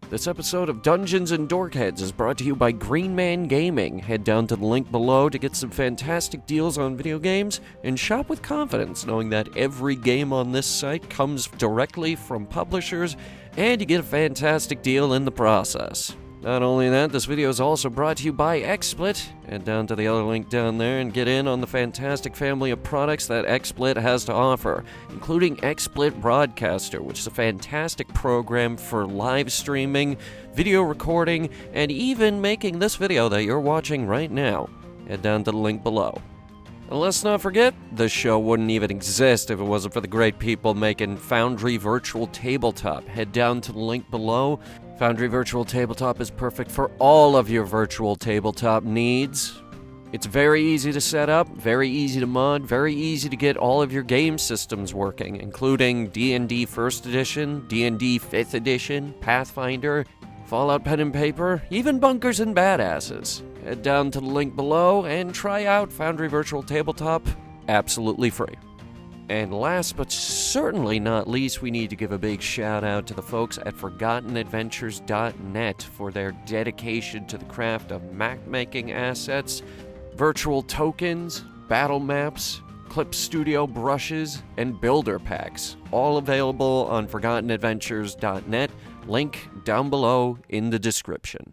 This episode of Dungeons and Dorkheads is brought to you by Green Man Gaming. Head down to the link below to get some fantastic deals on video games and shop with confidence, knowing that every game on this site comes directly from publishers and you get a fantastic deal in the process. Not only that, this video is also brought to you by XSplit. Head down to the other link down there and get in on the fantastic family of products that XSplit has to offer, including XSplit Broadcaster, which is a fantastic program for live streaming, video recording, and even making this video that you're watching right now. Head down to the link below. And let's not forget, this show wouldn't even exist if it wasn't for the great people making Foundry Virtual Tabletop. Head down to the link below. Foundry Virtual Tabletop is perfect for all of your virtual tabletop needs. It's very easy to set up, very easy to mod, very easy to get all of your game systems working, including D&D 1st Edition, D&D 5th Edition, Pathfinder, Fallout Pen and Paper, even Bunkers and Badasses. Head down to the link below and try out Foundry Virtual Tabletop absolutely free. And last but certainly not least, we need to give a big shout out to the folks at ForgottenAdventures.net for their dedication to the craft of map-making assets, virtual tokens, battle maps, Clip Studio brushes, and builder packs. All available on ForgottenAdventures.net. Link down below in the description.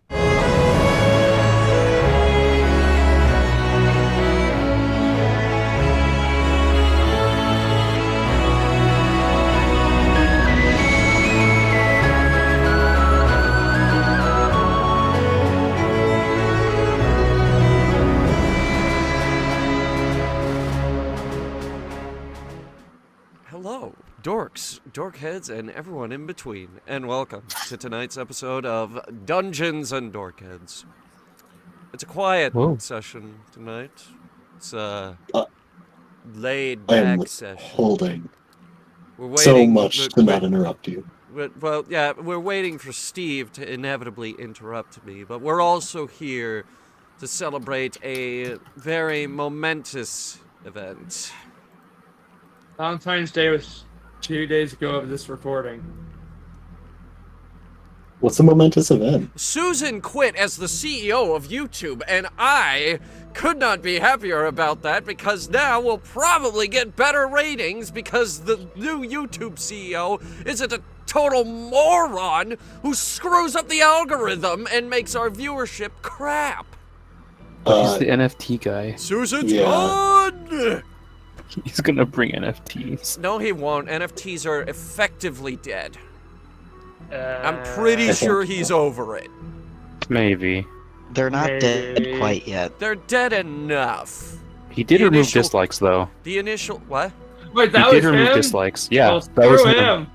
Hello, dorks, dorkheads, and everyone in between, and welcome to tonight's episode of Dungeons and Dorkheads. It's a quiet session tonight. It's a laid-back session. Holding We're waiting, so much to not interrupt you. Well, yeah, we're waiting for Steve to inevitably interrupt me, but we're also here to celebrate a very momentous event. Valentine's Day was 2 days ago of this recording. What's a momentous event? Susan quit as the CEO of YouTube, and I could not be happier about that because now we'll probably get better ratings because the new YouTube CEO isn't a total moron who screws up the algorithm and makes our viewership crap. He's the NFT guy. Susan's gone! He's gonna bring NFTs. No, he won't. NFTs are effectively dead. I'm pretty sure he's over it. Maybe. They're not dead quite yet. They're dead enough. He did remove dislikes, though. The initial... What? Wait, that he was did remove him? dislikes. Yeah, Well, that was him.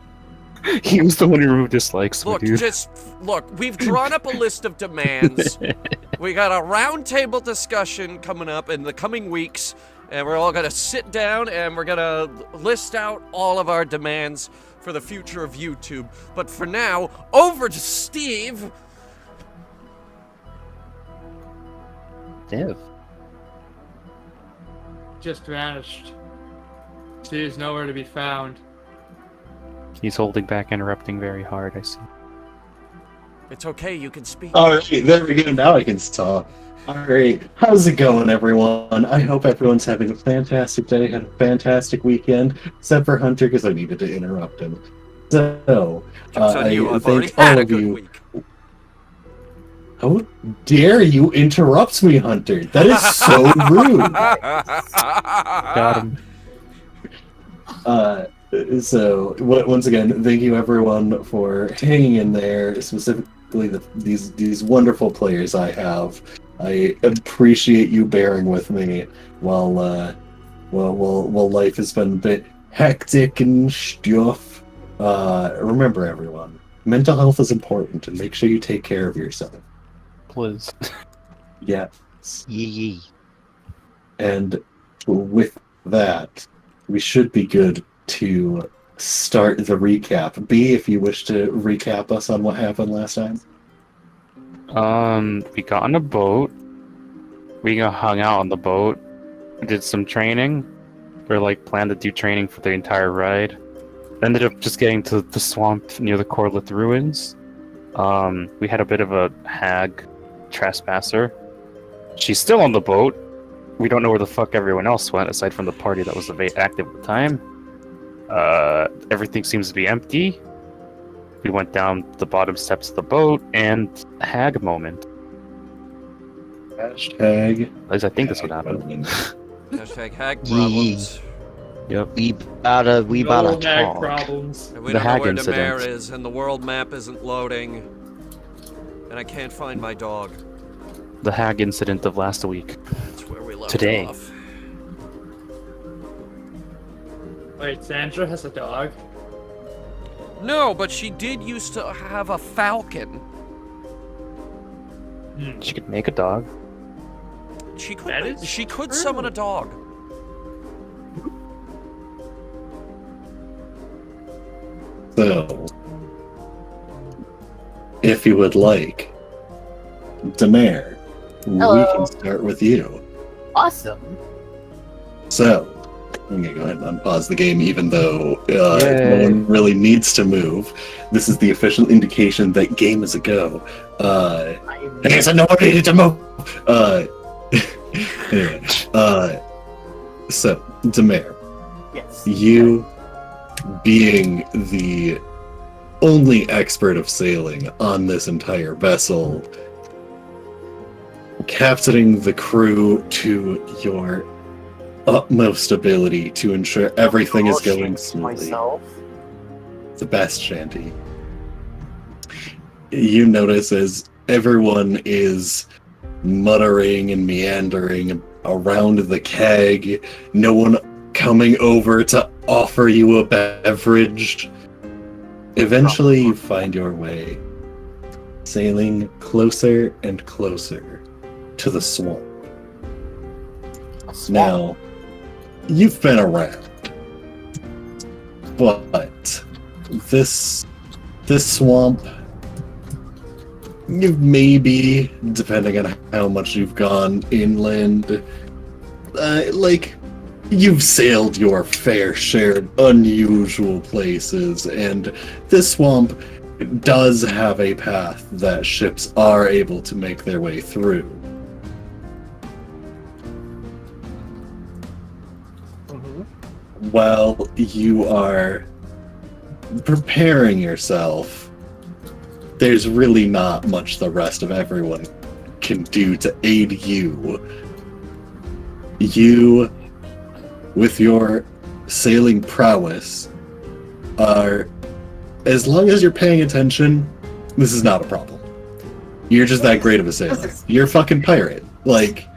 He was the one who removed dislikes. Look, dude. we've drawn up a list of demands. We got a roundtable discussion coming up in the coming weeks, and we're all gonna sit down and we're gonna list out all of our demands for the future of YouTube. But for now, over to Steve. Dev. Just vanished. Steve's nowhere to be found. He's holding back, interrupting very hard, I see. It's okay, you can speak. All right, there we go. Now I can talk. All right, how's it going, everyone? I hope everyone's having a fantastic day, had a fantastic weekend, except for Hunter, because I needed to interrupt him. So, I've already thank had all a of good you. week. How dare you interrupt me, Hunter? That is so rude. Got him. So, once again, thank you everyone for hanging in there, specifically these wonderful players I have. I appreciate you bearing with me while life has been a bit hectic and stuff. Remember, everyone, mental health is important, and make sure you take care of yourself. Please. Yes. Yee. And with that, we should be good to start the recap. B, if you wish to recap us on what happened last time. We got on a boat. We got hung out on the boat. Did some training. We planned to do training for the entire ride. Ended up just getting to the swamp near the Corlith ruins. We had a bit of a hag trespasser. She's still on the boat. We don't know where the fuck everyone else went, aside from the party that was active at the time. Everything seems to be empty. We went down the bottom steps of the boat, and hag moment. Hashtag. At least I think that's what happened. Hashtag hag problems. Yep. We about No to hag talk. problems. And we The don't know hag where incident. Demare is, and the world map isn't loading. And I can't find my dog. The hag incident of last week. That's where we left Today. off. Wait, Sandra has a dog? No, but she did used to have a falcon. She could make a dog. She could. That is She could true. summon a dog. So, if you would like, Demare, we can start with you. Awesome. So, I'm gonna go ahead and unpause the game, even though no Yay. one really needs to move. This is the official indication that game is a go. Okay, so no one needed to move. Anyway, so Demare, Yes. you being the only expert of sailing on this entire vessel, captaining the crew to your utmost ability to ensure everything is I'll going change smoothly. myself. The best, Shanty. You notice as everyone is muttering and meandering around the keg, no one coming over to offer you a beverage. Eventually, you find your way, sailing closer and closer to the swamp. A swamp. Now, you've been around, but this swamp, you maybe, depending on how much you've gone inland, you've sailed your fair share of unusual places, and this swamp does have a path that ships are able to make their way through. Mhm. While you are preparing yourself, there's really not much the rest of everyone can do to aid you. You, with your sailing prowess, are, as long as you're paying attention, this is not a problem. You're just that great of a sailor. You're a fucking pirate. Like,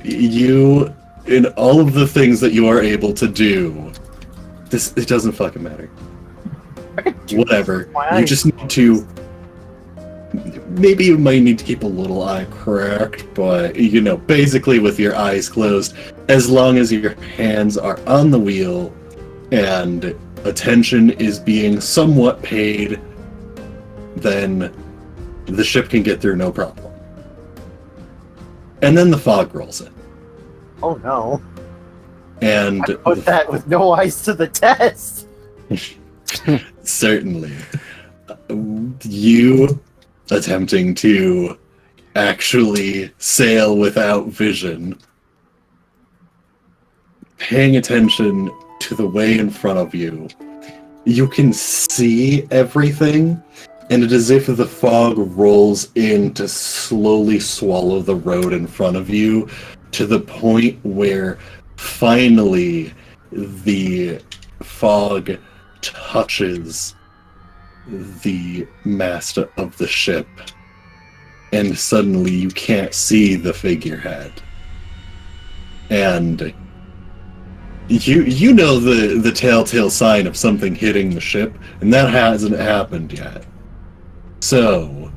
you, in all of the things that you are able to do, it doesn't fucking matter. I could do Whatever. my You eyes just need to. Maybe you might need to keep a little eye cracked, but basically with your eyes closed, as long as your hands are on the wheel and attention is being somewhat paid, then the ship can get through no problem. And then the fog rolls in. Oh no. And I put that with no eyes to the test. certainly, you attempting to actually sail without vision, paying attention to the way in front of you, you can see everything, and it is as if the fog rolls in to slowly swallow the road in front of you, to the point where finally the fog touches the mast of the ship, and suddenly you can't see the figurehead. And you know the telltale sign of something hitting the ship, and that hasn't happened yet. So,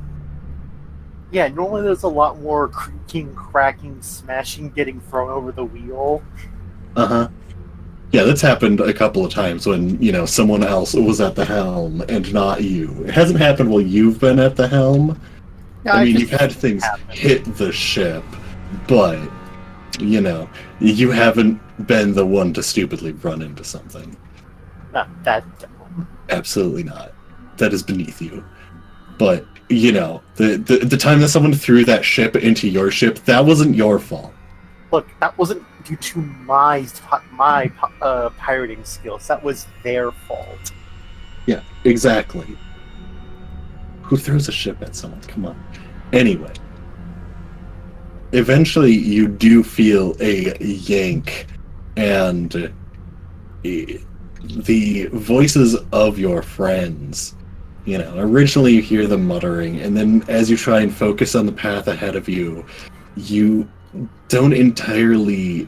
Yeah, normally there's a lot more creaking, cracking, smashing, getting thrown over the wheel. yeah, that's happened a couple of times when, someone else was at the helm and not you. It hasn't happened while you've been at the helm. Yeah, I mean, just you've had things happened. hit the ship, but, you haven't been the one to stupidly run into something. Not that. Absolutely not. That is beneath you. But, you know, the time that someone threw that ship into your ship, that wasn't your fault. Look, that wasn't due to my pirating skills. That was their fault. Yeah, exactly. Who throws a ship at someone? Come on. Anyway. Eventually, you do feel a yank, and the voices of your friends, you know, originally you hear them muttering, and then as you try and focus on the path ahead of you, you don't entirely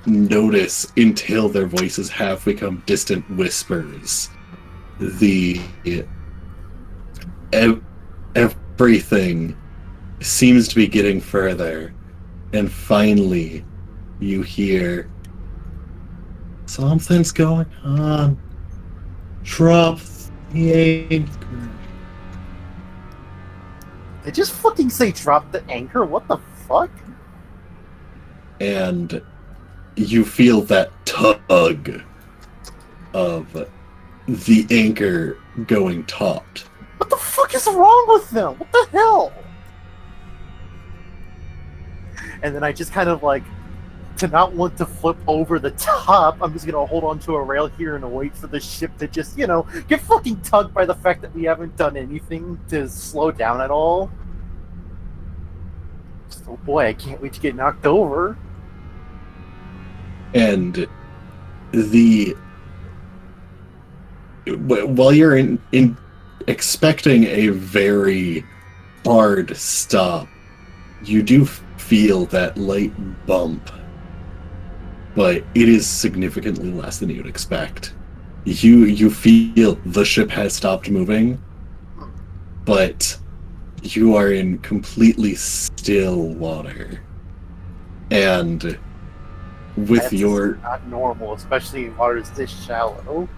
notice until their voices have become distant whispers. Everything seems to be getting further, and finally you hear, something's going on. Drop the anchor. They just fucking say drop the anchor? What the fuck? And you feel that tug of the anchor going taut. What the fuck is wrong with them? What the hell? And then I just kind of like, to not want to flip over the top, I'm just gonna hold on to a rail here and wait for the ship to just, you know, get fucking tugged by the fact that we haven't done anything to slow down at all. Oh boy, I can't wait to get knocked over. And while you're in expecting a very hard stop, you do feel that light bump, but it is significantly less than you'd expect. You feel the ship has stopped moving, but you are in completely still water, and with That's your not normal, especially in waters this shallow.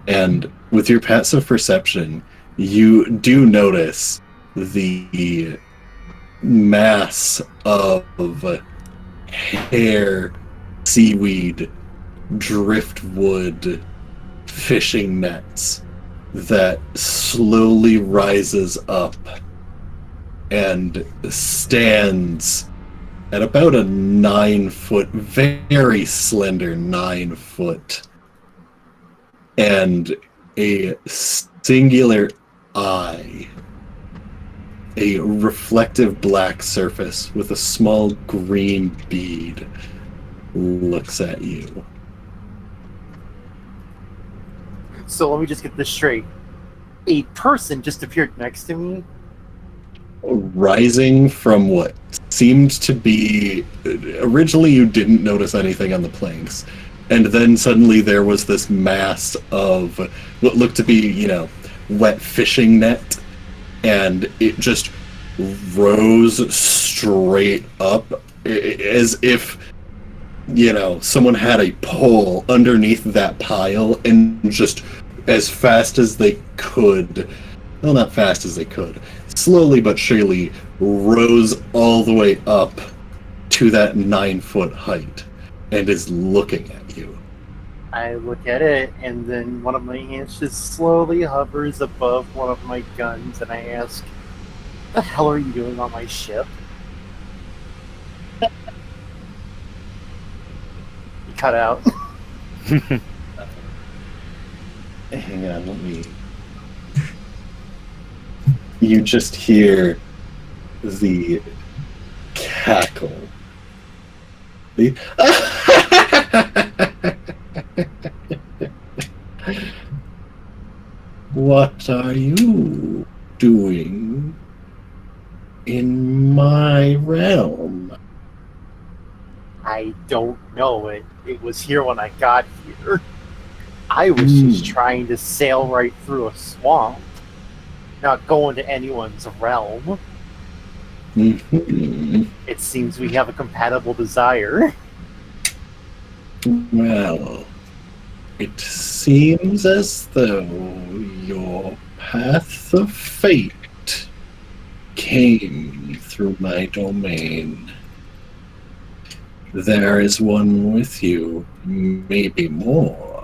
And with your passive perception, you do notice the mass of hair, seaweed, driftwood, fishing nets that slowly rises up and stands at about a 9-foot, very slender 9-foot, and a singular eye, a reflective black surface with a small green bead, looks at you. So let me just get this straight. A person just appeared next to me. Rising from what seemed to be... Originally you didn't notice anything on the planks, and then suddenly there was this mass of what looked to be, you know, wet fishing net, and it just rose straight up as if, you know, someone had a pole underneath that pile and just as fast as they could, well, not fast as they could, slowly but surely rose all the way up to that 9-foot height and is looking at you. I look at it, and then one of my hands just slowly hovers above one of my guns, and I ask, "What the hell are you doing on my ship?" You cut out. Hang on, let me... You just hear the cackle. The... What are you doing in my realm? I don't know. It was here when I got here. I was just trying to sail right through a swamp, not go into anyone's realm. Mm-hmm. It seems we have a compatible desire. Well, it seems as though your path of fate came through my domain. There is one with you, maybe more.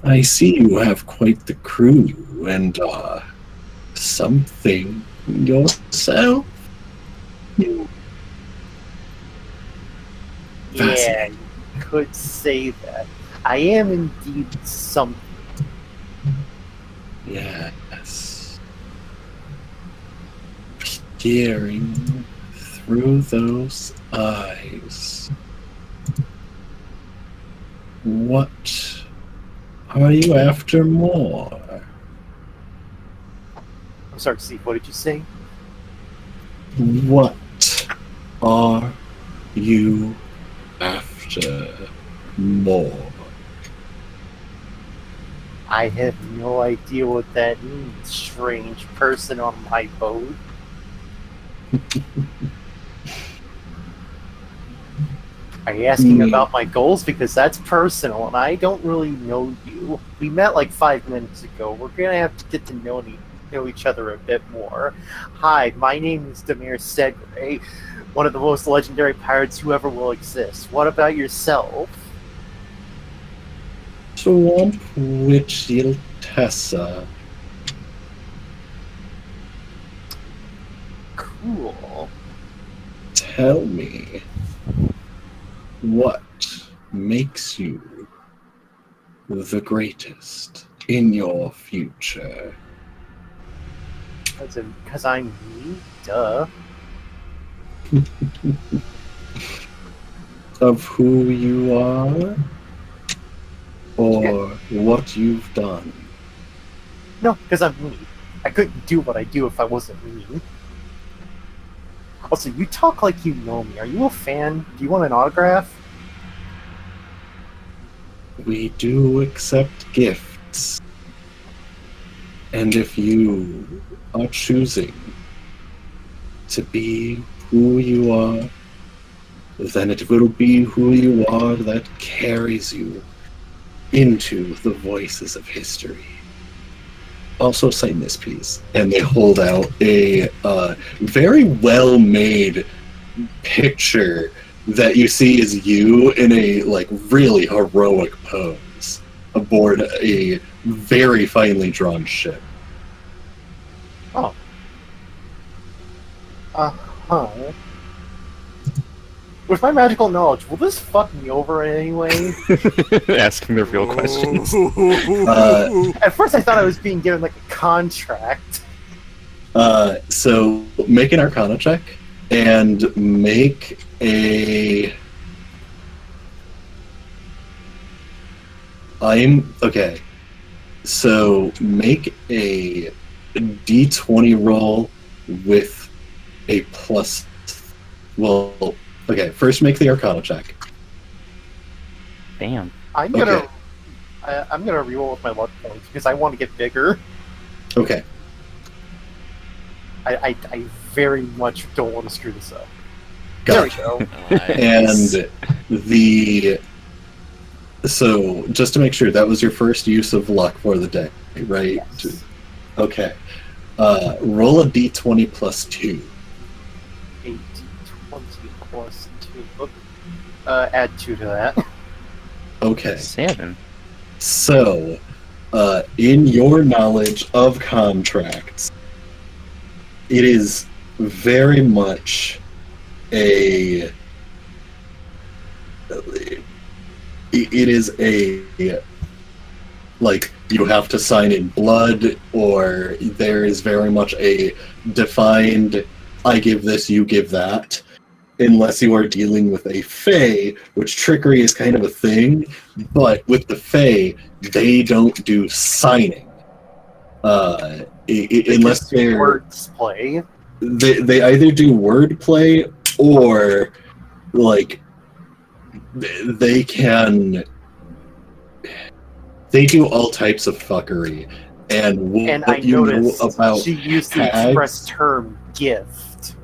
I see you have quite the crew and something yourself. Yeah, you could say that. I am indeed something. Yes. Peering through those eyes. What are you after more? I'm sorry, Steve, what did you say? What are you after more? I have no idea what that means, strange person on my boat. Are you asking about my goals? Because that's personal, and I don't really know you. We met like 5 minutes ago. We're gonna have to get to know each other a bit more. Hi, my name is Demir Segre, one of the most legendary pirates who ever will exist. What about yourself? Swamp Witch Tessa. Cool. Tell me, what makes you the greatest in your future? Because I'm me? Duh. Of who you are? Or what you've done? No, because I'm me. I couldn't do what I do if I wasn't me. Also, you talk like you know me. Are you a fan? Do you want an autograph? We do accept gifts. And if you are choosing to be who you are, then it will be who you are that carries you into the voices of history. Also sign this piece. And they hold out a very well-made picture that you see is you in a like really heroic pose aboard a very finely drawn ship. Oh. Uh-huh. With my magical knowledge, will this fuck me over in any way? Asking the real questions. At first I thought I was being given like a contract. So make an Arcana check and make a... Okay. So make a D20 roll with a plus... Well, okay, first make the Arcana check. Damn. I'm gonna reroll with my luck points because I want to get bigger. Okay. I very much don't want to screw this up. Gotcha. There we go. And so just to make sure, that was your first use of luck for the day, right? Yes. Okay. Roll a d20 plus 2. 18, 20 plus 2. Add 2 to that. Okay. 7. So, in your knowledge of contracts, it is very much it is a, like, you have to sign in blood, or there is very much a defined, I give this, you give that, unless you are dealing with a Fae, which trickery is kind of a thing, but with the Fae, they don't do signing. Unless they're... Words play. They either do wordplay or, like, they do all types of fucking, and what And I you know noticed about she used the hags, express term gift,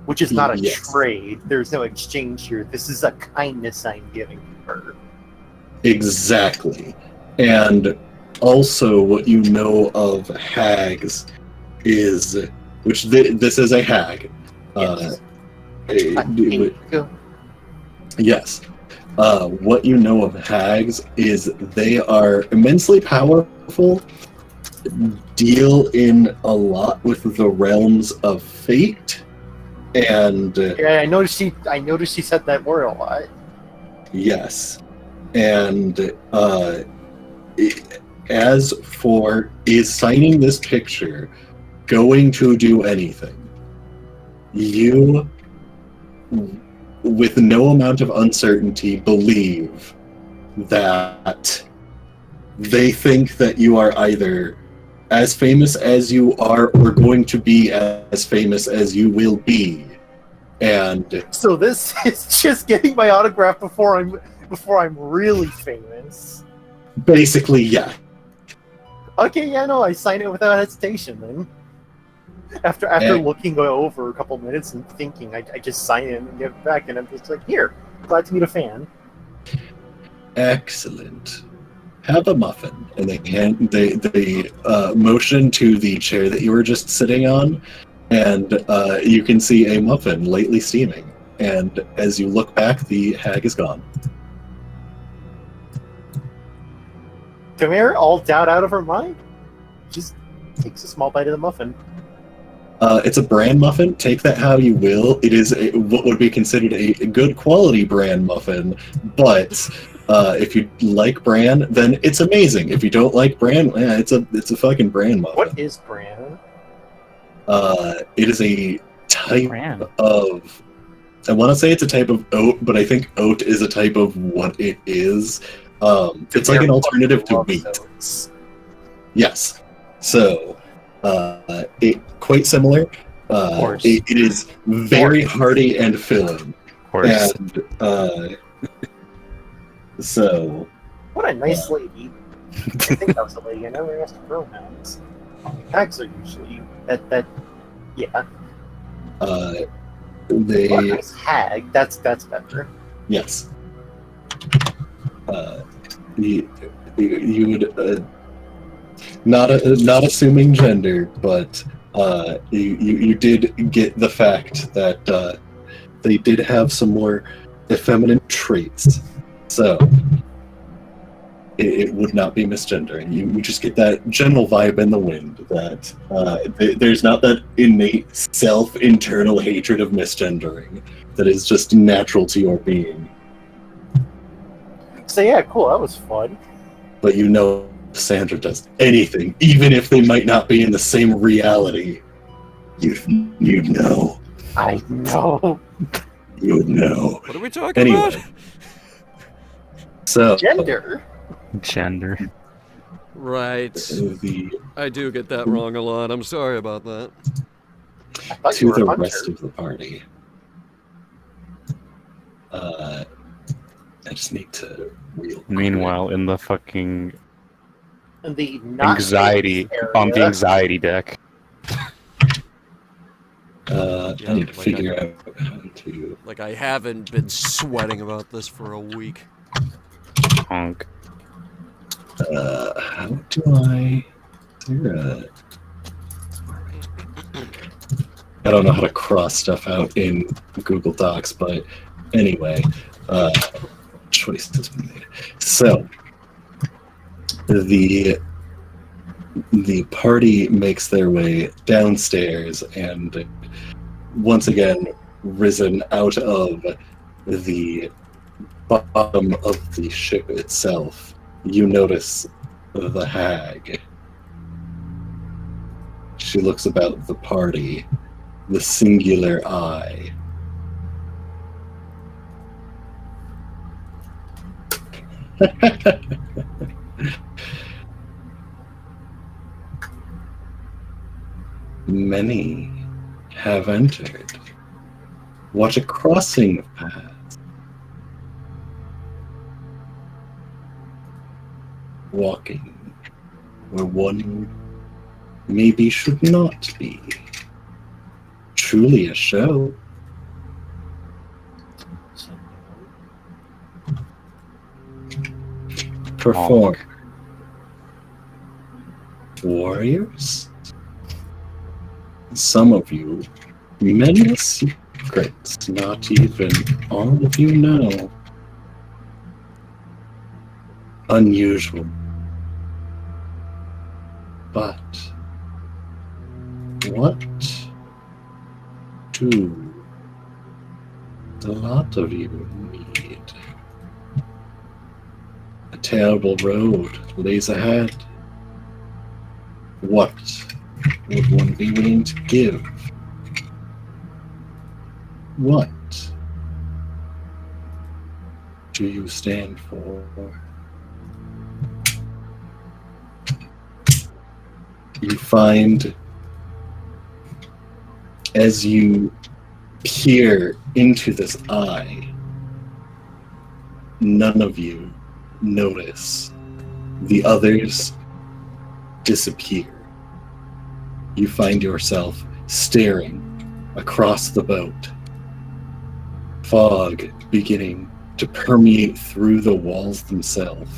which is not a Yes. trade. There's no exchange here. This is a kindness I'm giving her. exactly. And also what you know of hags is, which this is a hag. Yes. A- I think, yes. what you know of hags is they are immensely powerful, deal in a lot with the realms of fate, and Yeah, I noticed she said that word a lot. yes, and as for is signing this picture going to do anything, you, with no amount of uncertainty, believe that they think that you are either as famous as you are or going to be as famous as you will be. And So this is just getting my autograph before I'm really famous. basically, yeah. Okay, yeah, no, I sign it without hesitation then. After looking over a couple minutes and thinking, I just sign it and give it back, and I'm just like, here, glad to meet a fan. Excellent. Have a muffin. And they motion to the chair that you were just sitting on, and you can see a muffin lately steaming. And as you look back, the hag is gone. Come here, all doubt out of her mind. Just takes a small bite of the muffin. It's a bran muffin. Take that how you will. It is what would be considered a good quality bran muffin, but if you like bran, then it's amazing. If you don't like bran, yeah, it's a fucking bran muffin. What is bran? It is a type Bran. of. I want to say it's a type of oat, but I think oat is a type of what it is. It's like an alternative to wheat. Yes. So, it quite similar. It is very hearty and filling. Of course. And so, What a nice lady. I think that was a lady. I never asked her pronouns. Hags are usually that. Yeah. they What a nice hag. That's better. yes. You would not assuming gender, but you did get the fact that they did have some more effeminate traits, so it would not be misgendering. You just get that general vibe in the wind that there's not that innate self-internal hatred of misgendering that is just natural to your being. So yeah, cool. That was fun. But you know Sandra does anything, even if they might not be in the same reality. You know. I know. You would know. What are we talking Anyway. about? So Gender. Gender. Right. I do get that wrong a lot. I'm sorry about that. I thought you to were the a hunter. rest of the party. I just need to real quick. Meanwhile, in the fucking In the not anxiety famous area. on the anxiety deck. I need to figure out how to. Like, I haven't been sweating about this for a week. Honk. How do I? I don't know how to cross stuff out in Google Docs, but anyway, choice has been made. So the party makes their way downstairs, and once again, risen out of the bottom of the ship itself, you notice the hag. She looks about the party, the singular eye. Many have entered. What a crossing of paths. Walking where one maybe should not be. Truly a show. Perform. Warriors? Some of you, many secrets not even all of you know. unusual. But what do a lot of you need? A terrible road lays ahead. What would one be willing to give? What do you stand for? You find, as you peer into this eye, none of you notice. The others disappear. You find yourself staring across the boat, fog beginning to permeate through the walls themselves.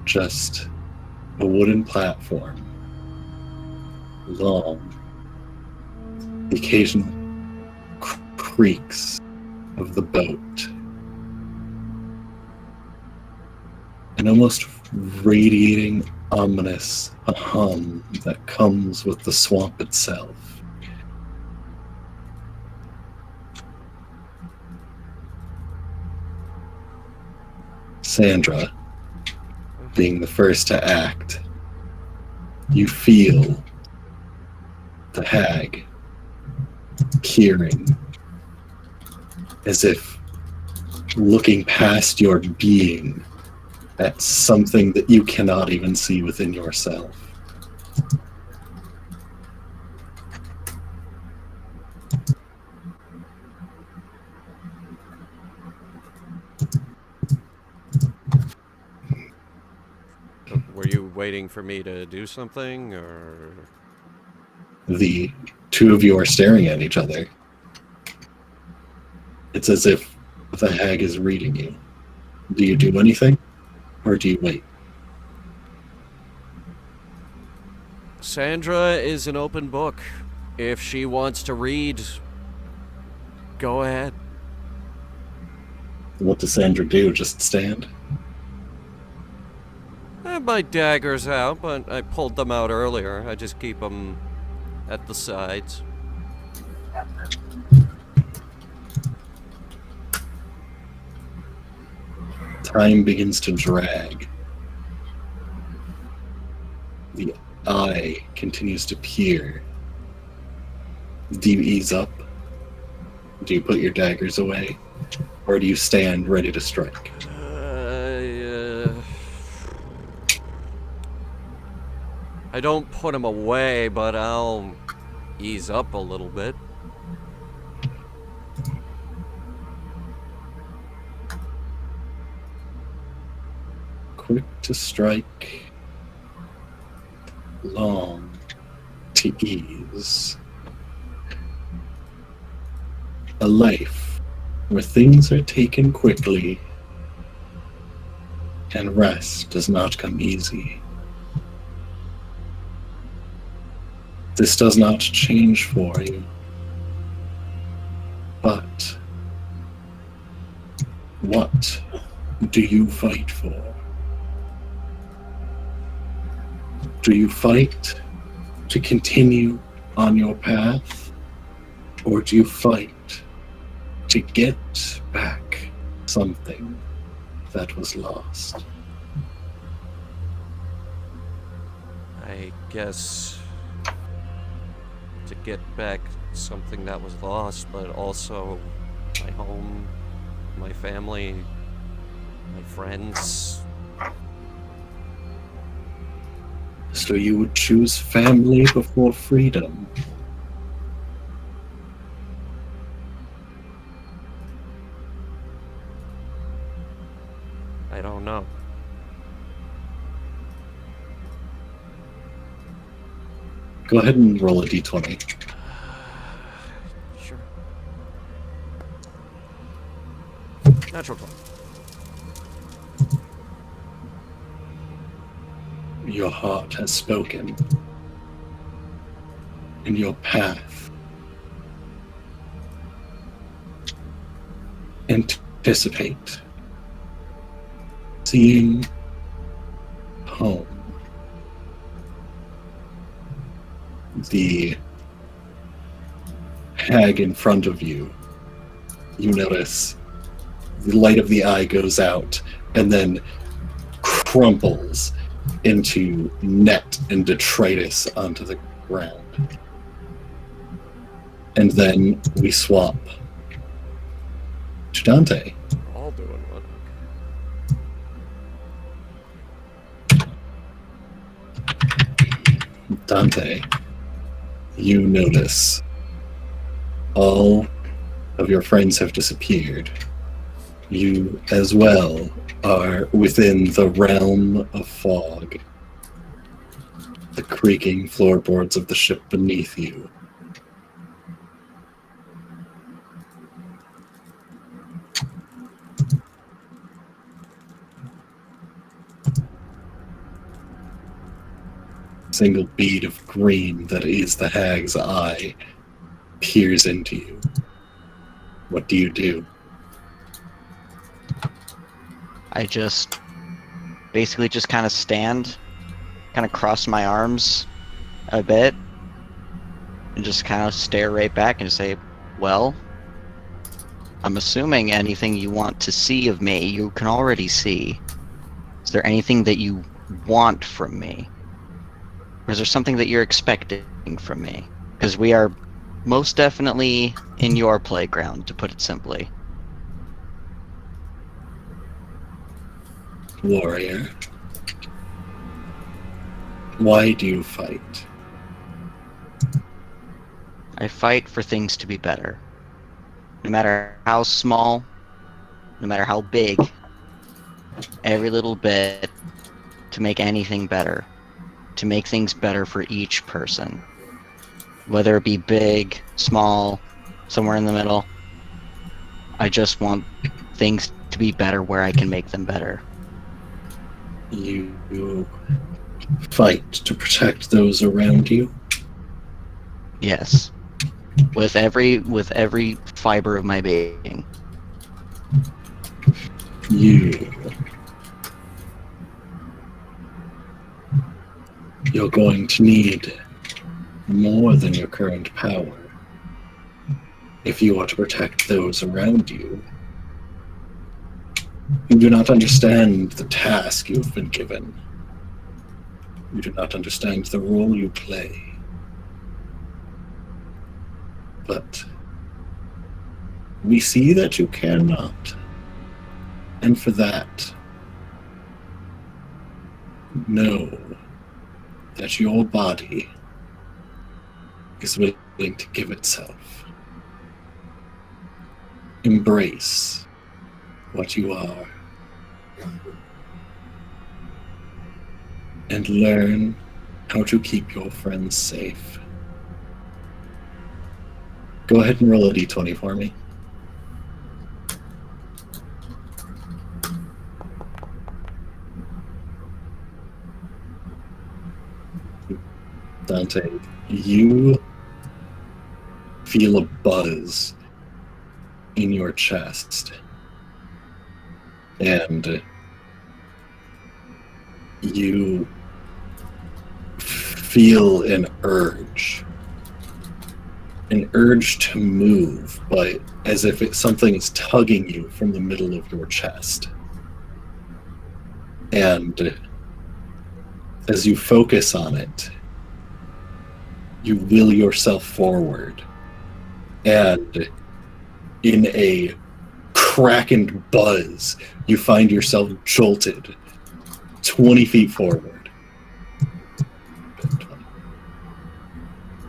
Just a wooden platform, long, the occasional creaks of the boat, an almost radiating, ominous hum that comes with the swamp itself. Sandra, being the first to act, you feel the hag peering, as if looking past your being at something that you cannot even see within yourself. Were you waiting for me to do something, or...? The two of you are staring at each other. It's as if the hag is reading you. Do you do anything, or do you wait? Sandra is an open book. If she wants to read, go ahead. What does Sandra do? Just stand? I have my daggers out, but I pulled them out earlier. I just keep them at the sides. Time begins to drag. The eye continues to peer. Do you ease up? Do you put your daggers away? Or do you stand ready to strike? I don't put them away, but I'll ease up a little bit. Quick to strike, long to ease. A life where things are taken quickly and rest does not come easy. This does not change for you, but what do you fight for? Do you fight to continue on your path, or do you fight to get back something that was lost? I guess to get back something that was lost, but also my home, my family, my friends. So you would choose family before freedom? I don't know. Go ahead and roll a d20. Sure. Natural 20. Your heart has spoken, and your path dissipate, seeing home. The hag in front of you, you notice the light of the eye goes out and then crumples into net and detritus onto the ground. And then we swap to Dante. We're all doing one. Dante, you notice all of your friends have disappeared. You, as well, are within the realm of fog. The creaking floorboards of the ship beneath you. Single bead of green that is the hag's eye peers into you. What do you do? I just basically just kind of stand, kind of cross my arms a bit, and just kind of stare right back and say, well, I'm assuming anything you want to see of me, you can already see. Is there anything that you want from me? Or is there something that you're expecting from me? Because we are most definitely in your playground, to put it simply. Warrior, why do you fight? I fight for things to be better. No matter how small, no matter how big, every little bit to make anything better. To make things better for each person. Whether it be big, small, somewhere in the middle. I just want things to be better where I can make them better. You fight to protect those around you? Yes. With every fiber of my being. You're going to need more than your current power if you are to protect those around you. You do not understand the task you have been given. You do not understand the role you play. But we see that you care not. And for that, know that your body is willing to give itself. Embrace what you are. And learn how to keep your friends safe. Go ahead and roll a d20 for me. Dante, you feel a buzz in your chest. And you feel an urge to move, but as if something is tugging you from the middle of your chest. And as you focus on it, you will yourself forward, and in a cracking buzz, you find yourself jolted 20 feet forward.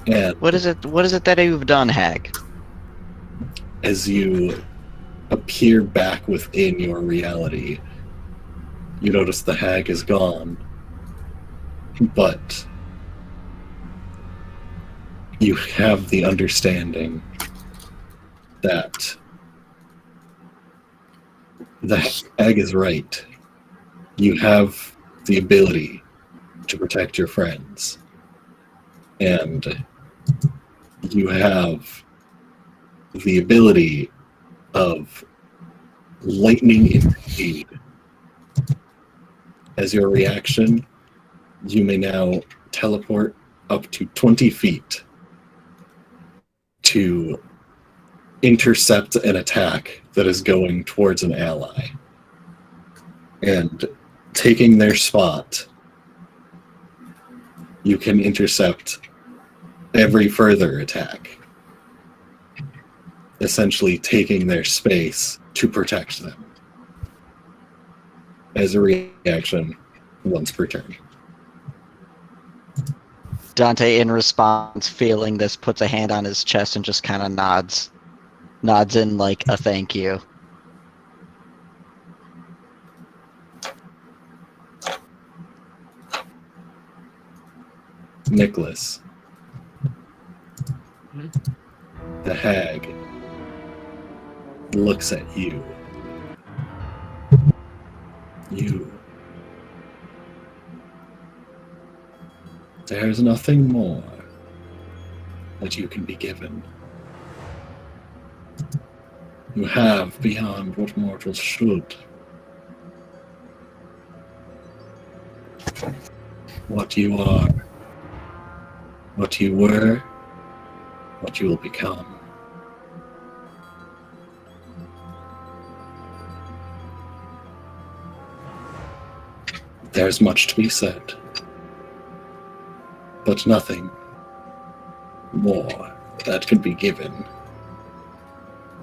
And What is it that you've done, Hag? as you appear back within your reality, you notice the hag is gone, but you have the understanding that the hag is right. You have the ability to protect your friends, and you have the ability of lightning in speed. As your reaction, you may now teleport up to 20 feet to intercept an attack that is going towards an ally. And taking their spot, you can intercept every further attack, essentially taking their space to protect them. As a reaction, once per turn. Dante, in response, feeling this, puts a hand on his chest and just kind of nods. Nods in like a thank you. Nicholas. The hag looks at you. There's nothing more that you can be given. You have beyond what mortals should. What you are, what you were, what you will become. There's much to be said, but nothing more that can be given.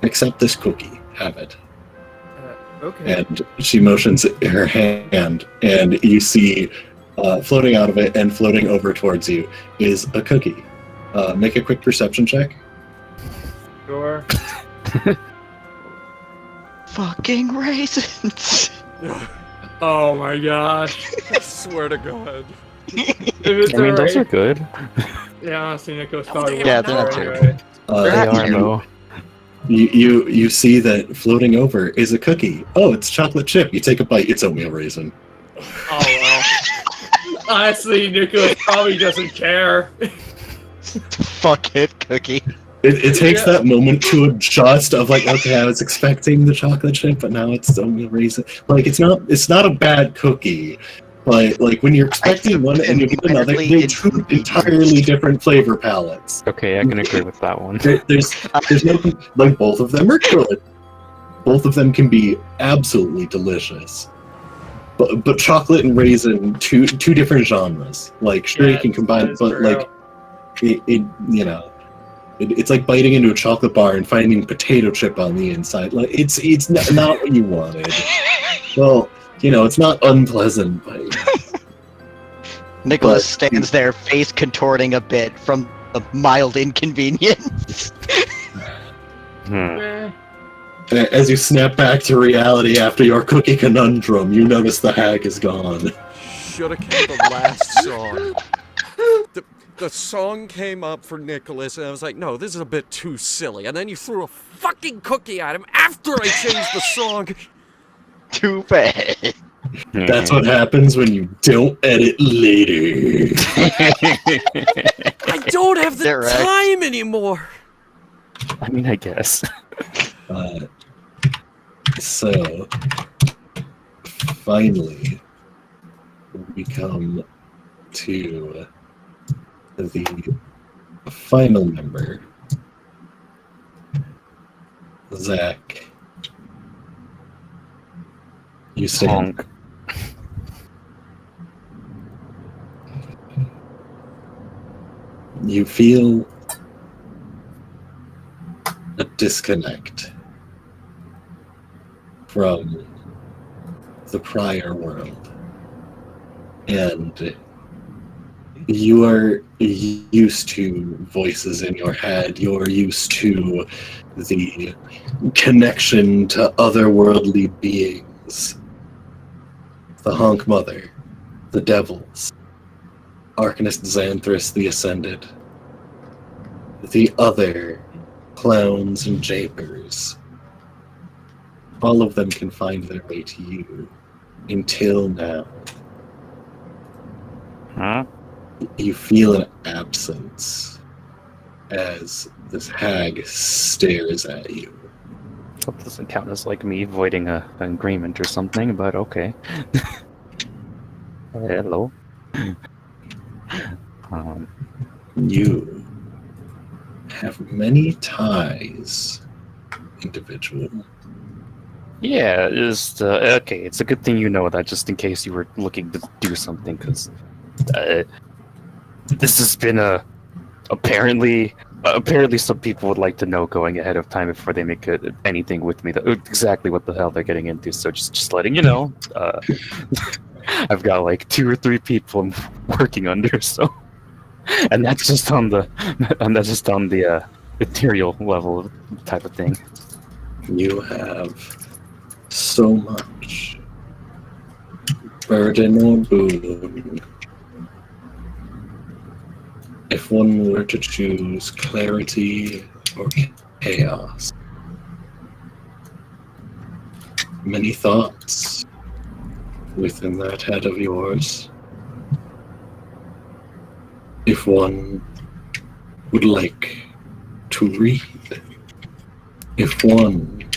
Except this cookie. Have it. Okay. And she motions her hand, and you see floating out of it and floating over towards you is a cookie. Make a quick perception check. Sure. Fucking raisins! Oh my gosh. I swear to God. If it's I mean, those are alright- good. Yeah, honestly, Nicholas Oh, probably they would. Yeah, they're not Anyway. They're They not are, terrible. though. You see that floating over is a cookie. Oh, it's chocolate chip. You take a bite, it's oatmeal raisin. Oh well. Honestly, Nicholas probably doesn't care. Fuck it, cookie. It takes Yeah. that moment to adjust of like, okay, I was expecting the chocolate chip, but now it's oatmeal raisin. Like it's not a bad cookie, but like when you're expecting one and you get another, they're two entirely different flavor palettes. Okay, I can agree with that one. There's no like both of them are good. Both of them can be absolutely delicious. But chocolate and raisin, two different genres. Like sure Yeah, you can combine, that is but true. like it you know. It's like biting into a chocolate bar and finding potato chip on the inside. Like it's not what you wanted. Well, you know, it's not unpleasant, but Nicholas But- stands there, face contorting a bit from a mild inconvenience. Eh, as you snap back to reality after your cookie conundrum, you notice the hag is gone. Should have kept the last song. The song came up for Nicholas, and I was like, no, this is a bit too silly. And then you threw a fucking cookie at him after I changed the song. Too bad. That's what happens when you don't edit later. I don't have the Direct. time anymore. I mean, I guess. So, finally, we come to the final member, Zach. You stand. Honk. You feel a disconnect from the prior world. And you are used to voices in your head. You're used to the connection to otherworldly beings. The Honk Mother, the Devils, Arcanist Xanthus the Ascended, the other clowns and japers. All of them can find their way to you. Until now, Huh? you feel an absence as this hag stares at you. That doesn't count as like me voiding an agreement or something, but okay. Hello. You have many ties, individual. Yeah, just okay. It's a good thing you know that, just in case you were looking to do something, because this has been apparently some people would like to know going ahead of time before they make anything with me, exactly what the hell they're getting into. So just letting you know, I've got like 2 or 3 people I'm working under. So, and that's just on the ethereal level type of thing. You have so much burden or boon. If one were to choose clarity or chaos, many thoughts within that head of yours. If one would like to read, if one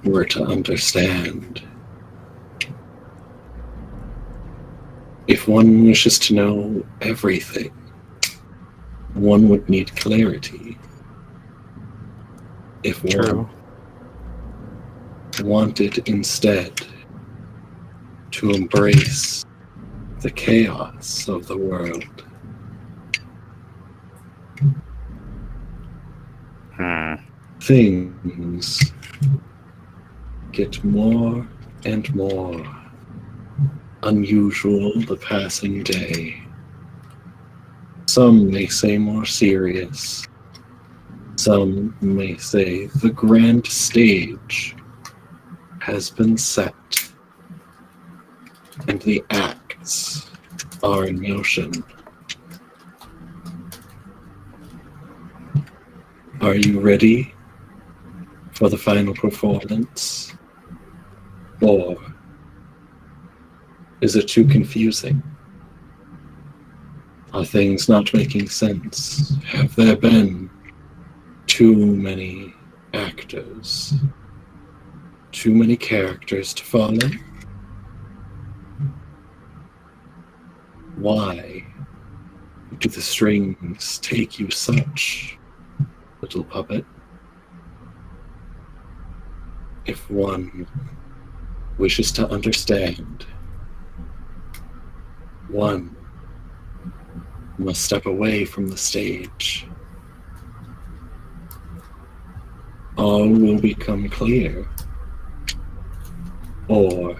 were to understand, if one wishes to know everything, one would need clarity. If one wanted instead to embrace the chaos of the world, things get more and more unusual the passing day. Some may say more serious. Some may say the grand stage has been set and the acts are in motion. Are you ready for the final performance? Or is it too confusing? Are things not making sense? Have there been too many actors? Too many characters to follow? Why do the strings take you such, little puppet? If one wishes to understand, one must step away from the stage. All will become clear, or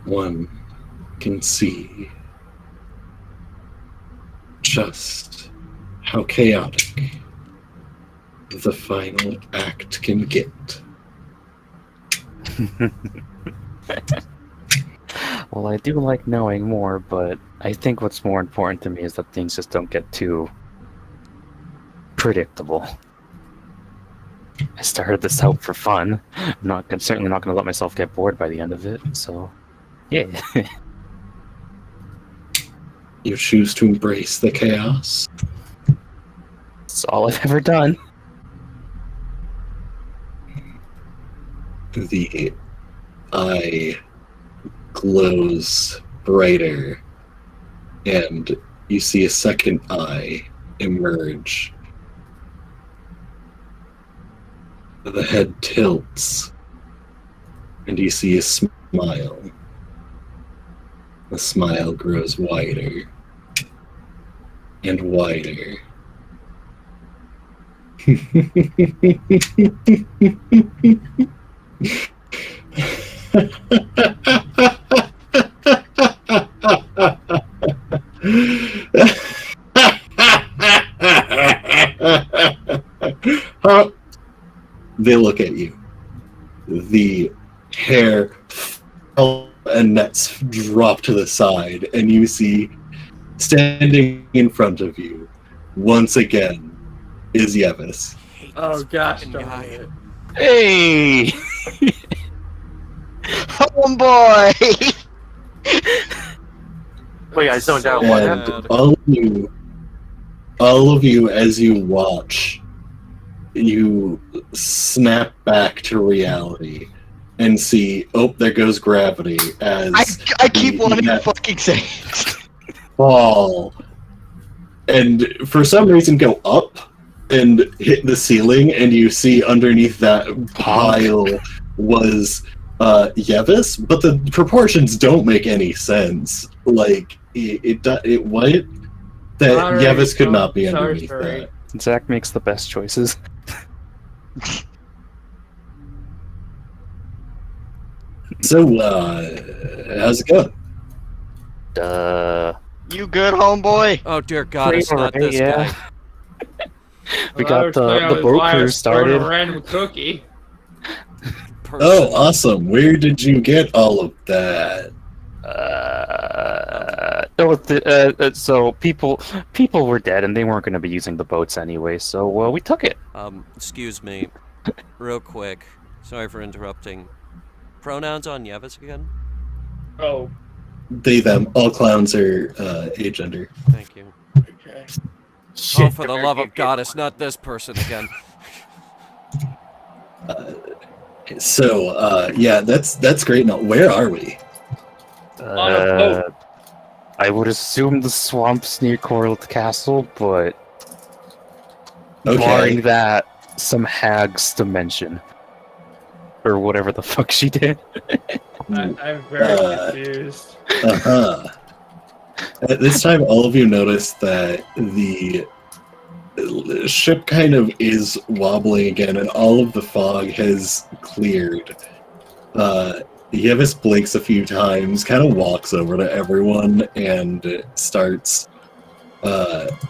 one can see just how chaotic the final act can get. Well, I do like knowing more, but I think what's more important to me is that things just don't get too predictable. I started this out for fun. I'm certainly not going to let myself get bored by the end of it. So, yeah. You choose to embrace the chaos. It's all I've ever done. The eye glows brighter, and you see a second eye emerge. The head tilts, and you see a smile. The smile grows wider and wider. They look at you. The hair and nets drop to the side, and you see, standing in front of you, once again, is Yevis. Oh gosh, darn it. Hey! Homeboy! Wait, I zoned out. What And happened? all of you, as you watch, you snap back to reality and see, oh, there goes gravity as I keep the wanting to net fucking say it. fall, and for some reason go up and hit the ceiling, and you see underneath that pile was Yevis, but the proportions don't make any sense. Like it what? That Alright, Yevis could so- not be sorry, underneath sorry. that. Zach makes the best choices. So, how's it going? You good, homeboy? Oh dear God, it's not Right, this yeah. guy. We I got was playing the with boat wires, crew throwing started. A random cookie. Person. Oh, awesome! Where did you get all of that? So people were dead and they weren't going to be using the boats anyway, so we took it. Excuse me, real quick. Sorry for interrupting. Pronouns on Yevis again? Oh, They, them, all clowns are agender. Thank you. okay. Oh, for the love of God, it's not this person again. So, yeah, that's great. Now, where are we? On a boat. I would assume the swamps near Coral Castle, but barring Okay. that, some hags to mention. Or whatever the fuck she did. I'm very confused. Uh-huh. At this time, all of you notice that the ship kind of is wobbling again, and all of the fog has cleared. Yevis blinks a few times, kind of walks over to everyone, and starts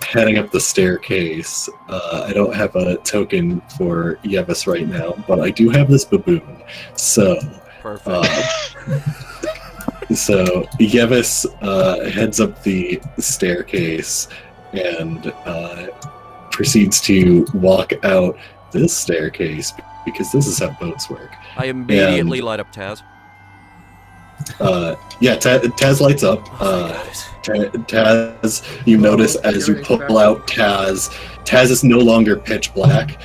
heading up the staircase. I don't have a token for Yevis right now, but I do have this baboon. So, Perfect. so Yevis heads up the staircase and proceeds to walk out this staircase because this is how boats work. I immediately light up Taz. Yeah, Taz lights up. Oh, thank God. Taz, you notice as you pull out Taz, Taz is no longer pitch black.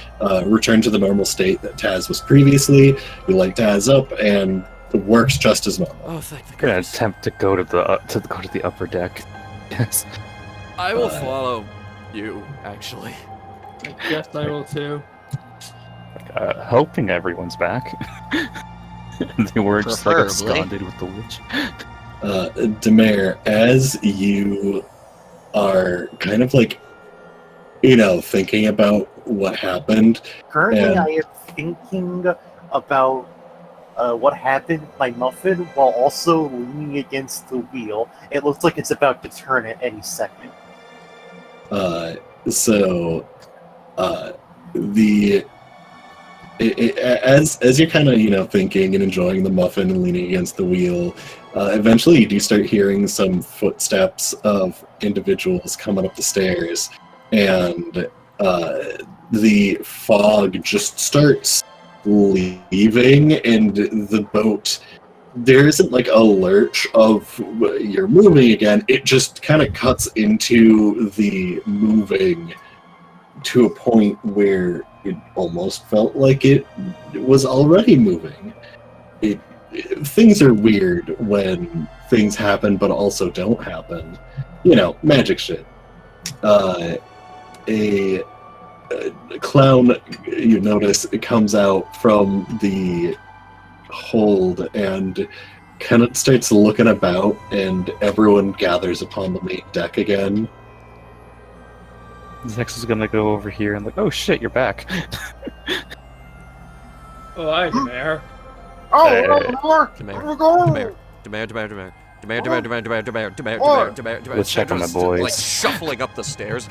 Return to the normal state that Taz was previously. You light Taz up, and it works just as normal. Oh, thank the I'm gonna goodness. attempt to go to the upper deck. Yes. I will follow you, actually. I guess I will too. Hoping everyone's back. They were just like Preferably. absconded with the witch. Demare, as you are kind of like, you know, thinking about what happened, Currently, And- I am thinking about what happened with my muffin while also leaning against the wheel. It looks like it's about to turn at any second. As you're kind of, you know, thinking and enjoying the muffin and leaning against the wheel, eventually you do start hearing some footsteps of individuals coming up the stairs, and the fog just starts leaving, and the boat, there isn't like a lurch of you're moving again. It just kind of cuts into the moving to a point where it almost felt like it was already moving. Things are weird when things happen but also don't happen. You know, magic shit. A clown, you notice, it comes out from the hold and kind of starts looking about, and everyone gathers upon the main deck again. Zex is gonna go over here and like, oh shit, you're back. Oh, I can air. Oh, Hey. Let's check on my boys. Like shuffling up the stairs.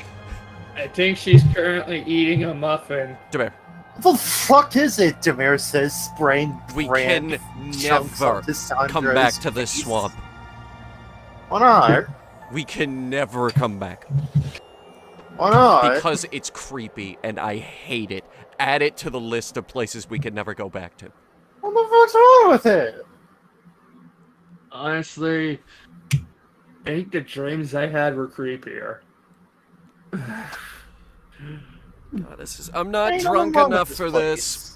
I think she's currently eating a muffin. Demare, What the fuck is it? Demare says, spraying we brand can chunks never onto Sandra's come back to this face. swamp. Why not? We can never come back. Why not? Because it's creepy and I hate it. Add it to the list of places we can never go back to. What the fuck's wrong with it? Honestly, I think the dreams I had were creepier. God, I'm not Ain't drunk nothing wrong enough with for place. this.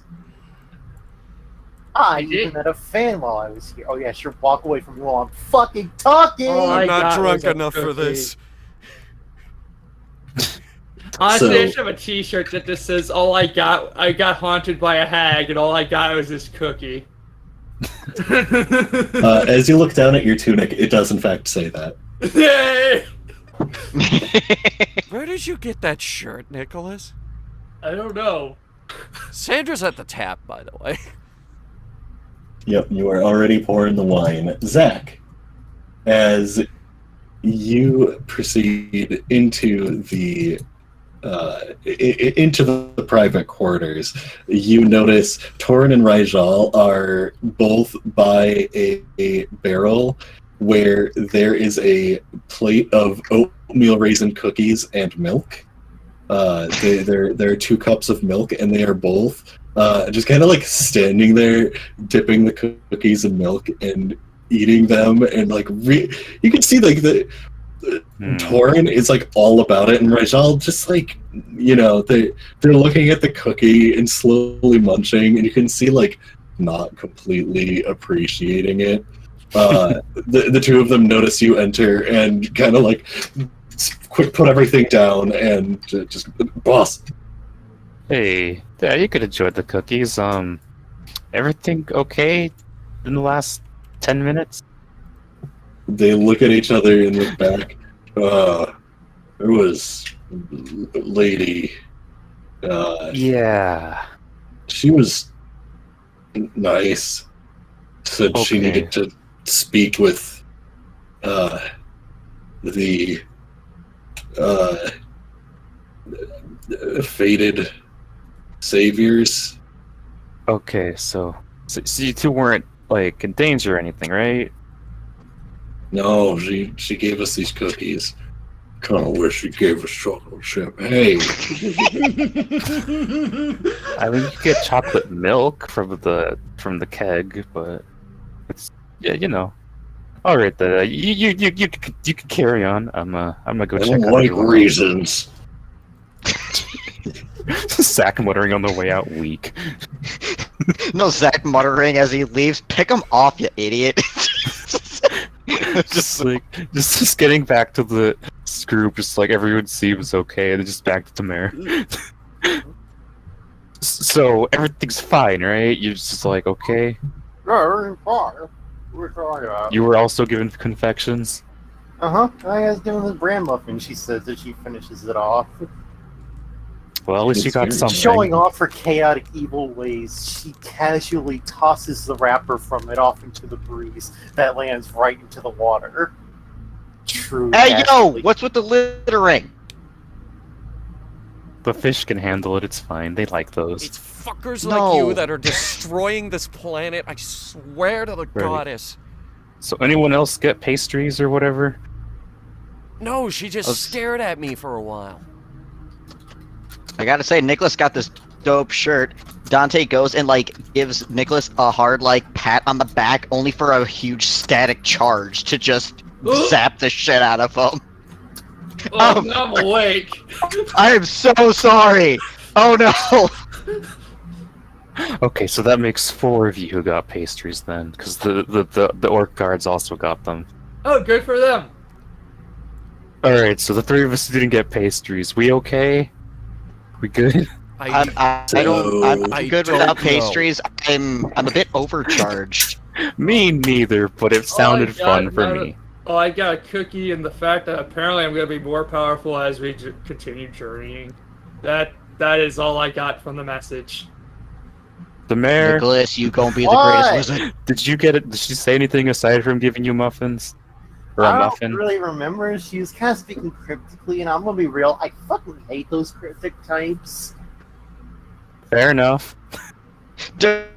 I You even did? had a fan while I was here. Oh yeah, sure. Walk away from me while I'm fucking talking. Oh, I'm I not got drunk was a enough for cookie. this. Honestly, I So- should have a T-shirt that just says, I got haunted by a hag, and all I got was this cookie." As you look down at your tunic, it does in fact say that. Yay! Where did you get that shirt, Nicholas? I don't know. Sandra's at the tap, by the way. Yep, you are already pouring the wine. Zach, as you proceed into the private quarters, you notice Torin and Raijal are both by a barrel where there is a plate of oatmeal raisin cookies and milk. There are 2 cups of milk, and they are both just kind of like standing there, dipping the cookies in milk and eating them, and like you can see like the Torin is like all about it, and Rajal just like, you know, they're looking at the cookie and slowly munching, and you can see like not completely appreciating it. The 2 of them notice you enter and kind of like quick put everything down and just boss. Hey, yeah, you could enjoy the cookies. Everything okay in the last 10 minutes? They look at each other and look back. There was a lady. Yeah. She was nice. Said she Okay. needed to speak with the fated saviors. Okay, so you 2 weren't like in danger or anything, right? No, she gave us these cookies. Kind of wish she gave us chocolate chip. Hey, I mean, you get chocolate milk from the keg, but it's, yeah, you know. All right, then you can carry on. I'm gonna go I check don't out like everyone else. reasons. Zach muttering on the way out, weak. No, Zach muttering as he leaves. Pick him off, you idiot. just getting back to the group, just like everyone seems okay, and then just back to the mayor. So everything's fine, right? You're just like okay. We're talking about. You were also given confections. I was doing the bran muffin. She says as she finishes it off. Well, at least you got It's something. Showing off her chaotic evil ways, she casually tosses the wrapper from it off into the breeze that lands right into the water. True. Hey, yo! casually. What's with the littering? The fish can handle it. It's fine. They like those. It's fuckers No. like you that are destroying this planet. I swear to the goddess. So anyone else get pastries or whatever? No, she just Oh. stared at me for a while. I gotta say, Nicholas got this dope shirt. Dante goes and like gives Nicholas a hard like pat on the back, only for a huge static charge to just zap the shit out of him. Oh, I'm awake. I am so sorry. Oh no. Okay, so that makes 4 of you who got pastries then, because the orc guards also got them. Oh, good for them. All right, so the 3 of us didn't get pastries. We okay? We good? I don't. I'm I good don't without know. pastries. I'm a bit overcharged. Me neither, but it sounded fun for me. Oh, I got a cookie, and the fact that apparently I'm going to be more powerful as we continue journeying. That is all I got from the message. The mayor, Nicholas, you gonna be the What? greatest wizard. did you get it? Did she say anything aside from giving you muffins? Or a I muffin? don't really remember. She was kind of speaking cryptically, and I'm gonna be real. I fucking hate those cryptic types. Fair enough.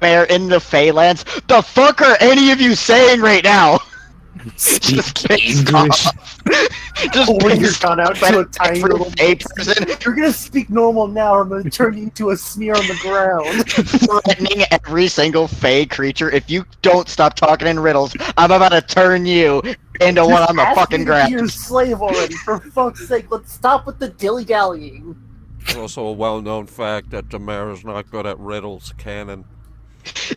Mayor in the Phalanx. The fuck are any of you saying right now? Just pissed English. off. Just Hold your pissed gun out off to a at tiny every little Fey person, You're gonna speak normal now, or I'm gonna turn you into a smear on the ground. threatening every single Fey creature. If you don't stop talking in riddles, I'm about to turn you into one on the Ask fucking me to be your ground. slave already, for fuck's sake. Let's stop with the dilly dallying. It's also a well-known fact that Tamara's not good at riddles, canon.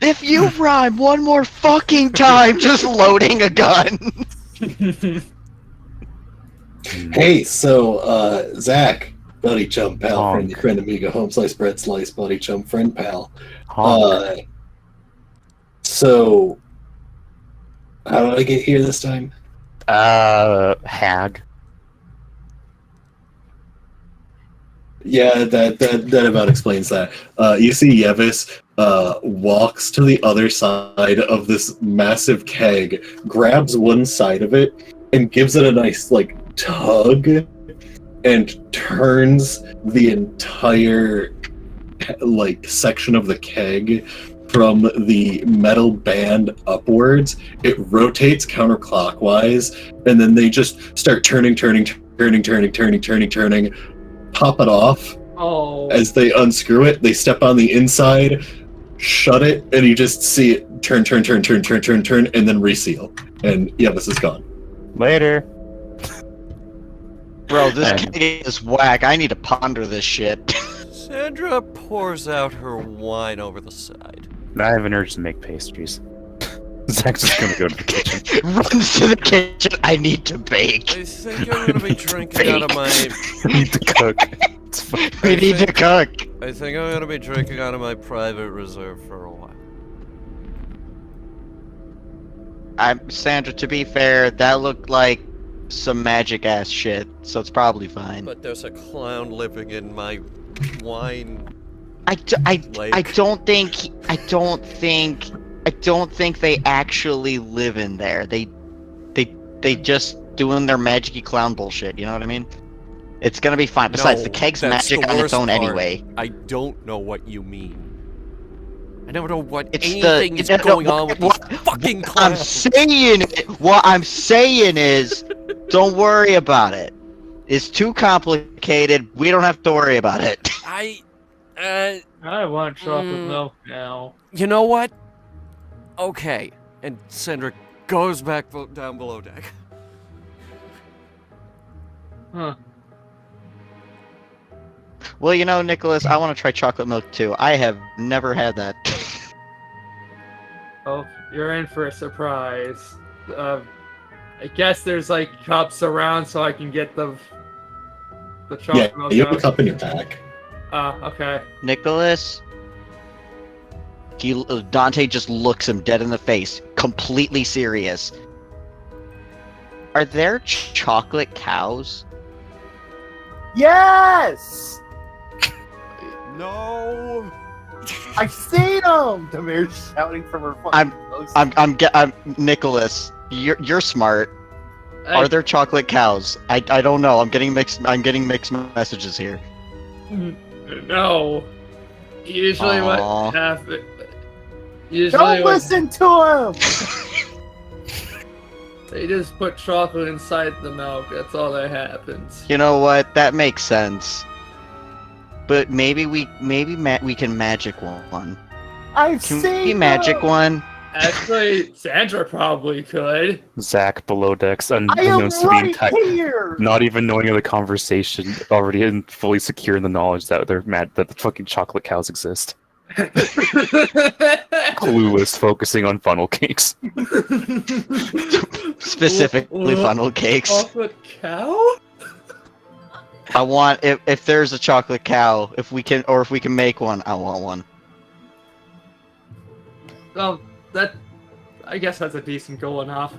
If you rhyme one more fucking time, just loading a gun. Hey, so, Zach, buddy chum pal, Honk. friend amigo, home slice, bread slice, buddy chum, friend pal. Honk. So, how did I get here this time? Hag. Yeah, that about explains that. You see Yevis walks to the other side of this massive keg, grabs one side of it, and gives it a nice, like, tug, and turns the entire, like, section of the keg from the metal band upwards. It rotates counterclockwise, and then they just start turning, pop it off. Oh. As they unscrew it, they step on the inside, shut it, and you just see it turn, and then reseal. And yeah, this is gone. Later. Bro, this keg is whack. I need to ponder this shit. Sandra pours out her wine over the side. I have an urge to make pastries. Zach's just gonna go to the kitchen. Runs to the kitchen. I need to bake. I think I'm gonna be drinking out of my... I need to cook. It's fine. We need to cook. I think I'm gonna be drinking out of my private reserve for a while. Sandra, to be fair, that looked like some magic ass shit, so it's probably fine. But there's a clown living in my wine. I don't think they actually live in there. They just doing their magic-y clown bullshit, you know what I mean? It's gonna be fine. Besides, the keg's that's magic the on its worst own part. anyway. I don't know what you mean. I don't know what It's anything is going on with these fucking I'm clowns. saying what I'm saying is, don't worry about it. It's too complicated. We don't have to worry about it. I want chocolate milk now. You know what? Okay. And Sandra goes back down below deck. Huh. Well, you know, Nicholas, I want to try chocolate milk too. I have never had that. Oh, you're in for a surprise. I guess there's like cups around so I can get the chocolate Yeah, milk. you have a out. cup in your pack. Okay. Nicholas, Dante just looks him dead in the face, completely serious. Are there chocolate cows? Yes! No. I've seen them! Damir's shouting from her fucking post. I'm Nicholas, you're smart. Are there chocolate cows? I don't know. I'm getting mixed messages here. No. Usually Aw. what happens... Usually Don't listen to him! they just put chocolate inside the milk. That's all that happens. You know what? That makes sense. But maybe we can magic one. I've Can seen we magic them! one? Actually, Sandra probably could. Zach below decks, I am unbeknownst to the right entire, here! not even knowing of the conversation, already and fully secure in the knowledge that they're mad that the fucking chocolate cows exist. Clueless, focusing on funnel cakes. Specifically funnel cakes. Chocolate cow? I want if there's a chocolate cow, if we can make one, I want one. Well, I guess that's a decent goal enough.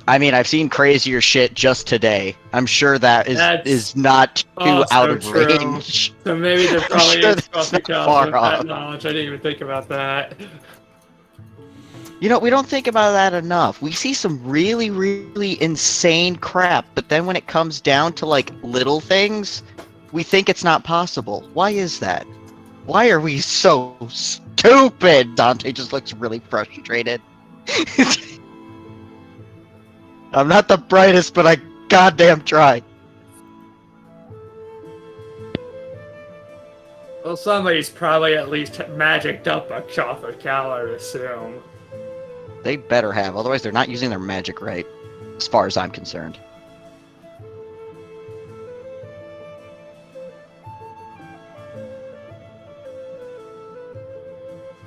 I mean, I've seen crazier shit just today. I'm sure that is not too also out of true. range. So maybe there probably sure is that's chocolate not cows far with off. that knowledge. I didn't even think about that. You know, we don't think about that enough. We see some really, really insane crap, but then when it comes down to like little things, we think it's not possible. Why is that? Why are we so stupid? Dante just looks really frustrated. I'm not the brightest, but I goddamn try. Well, somebody's probably at least magicked up a chocolate cow, I would assume. They better have, otherwise they're not using their magic right, as far as I'm concerned.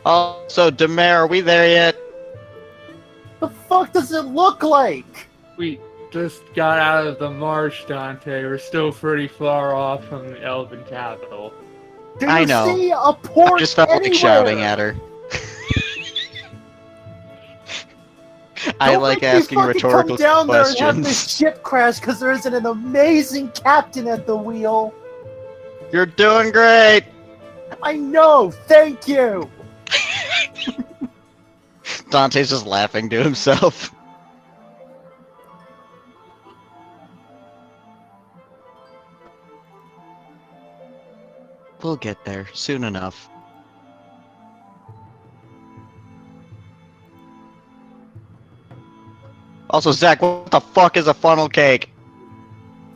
Also, Demare, are we there yet? The fuck does it look like? We just got out of the marsh, Dante. We're still pretty far off from the Elven capital. Do I you know. see a I port just felt anywhere? like shouting at her. I Don't like make me asking fucking rhetorical come down there and have this questions. ship crash because there isn't an amazing captain at the wheel. You're doing great. I know. Thank you. Dante's just laughing to himself. We'll get there soon enough. Also, Zach, what the fuck is a funnel cake?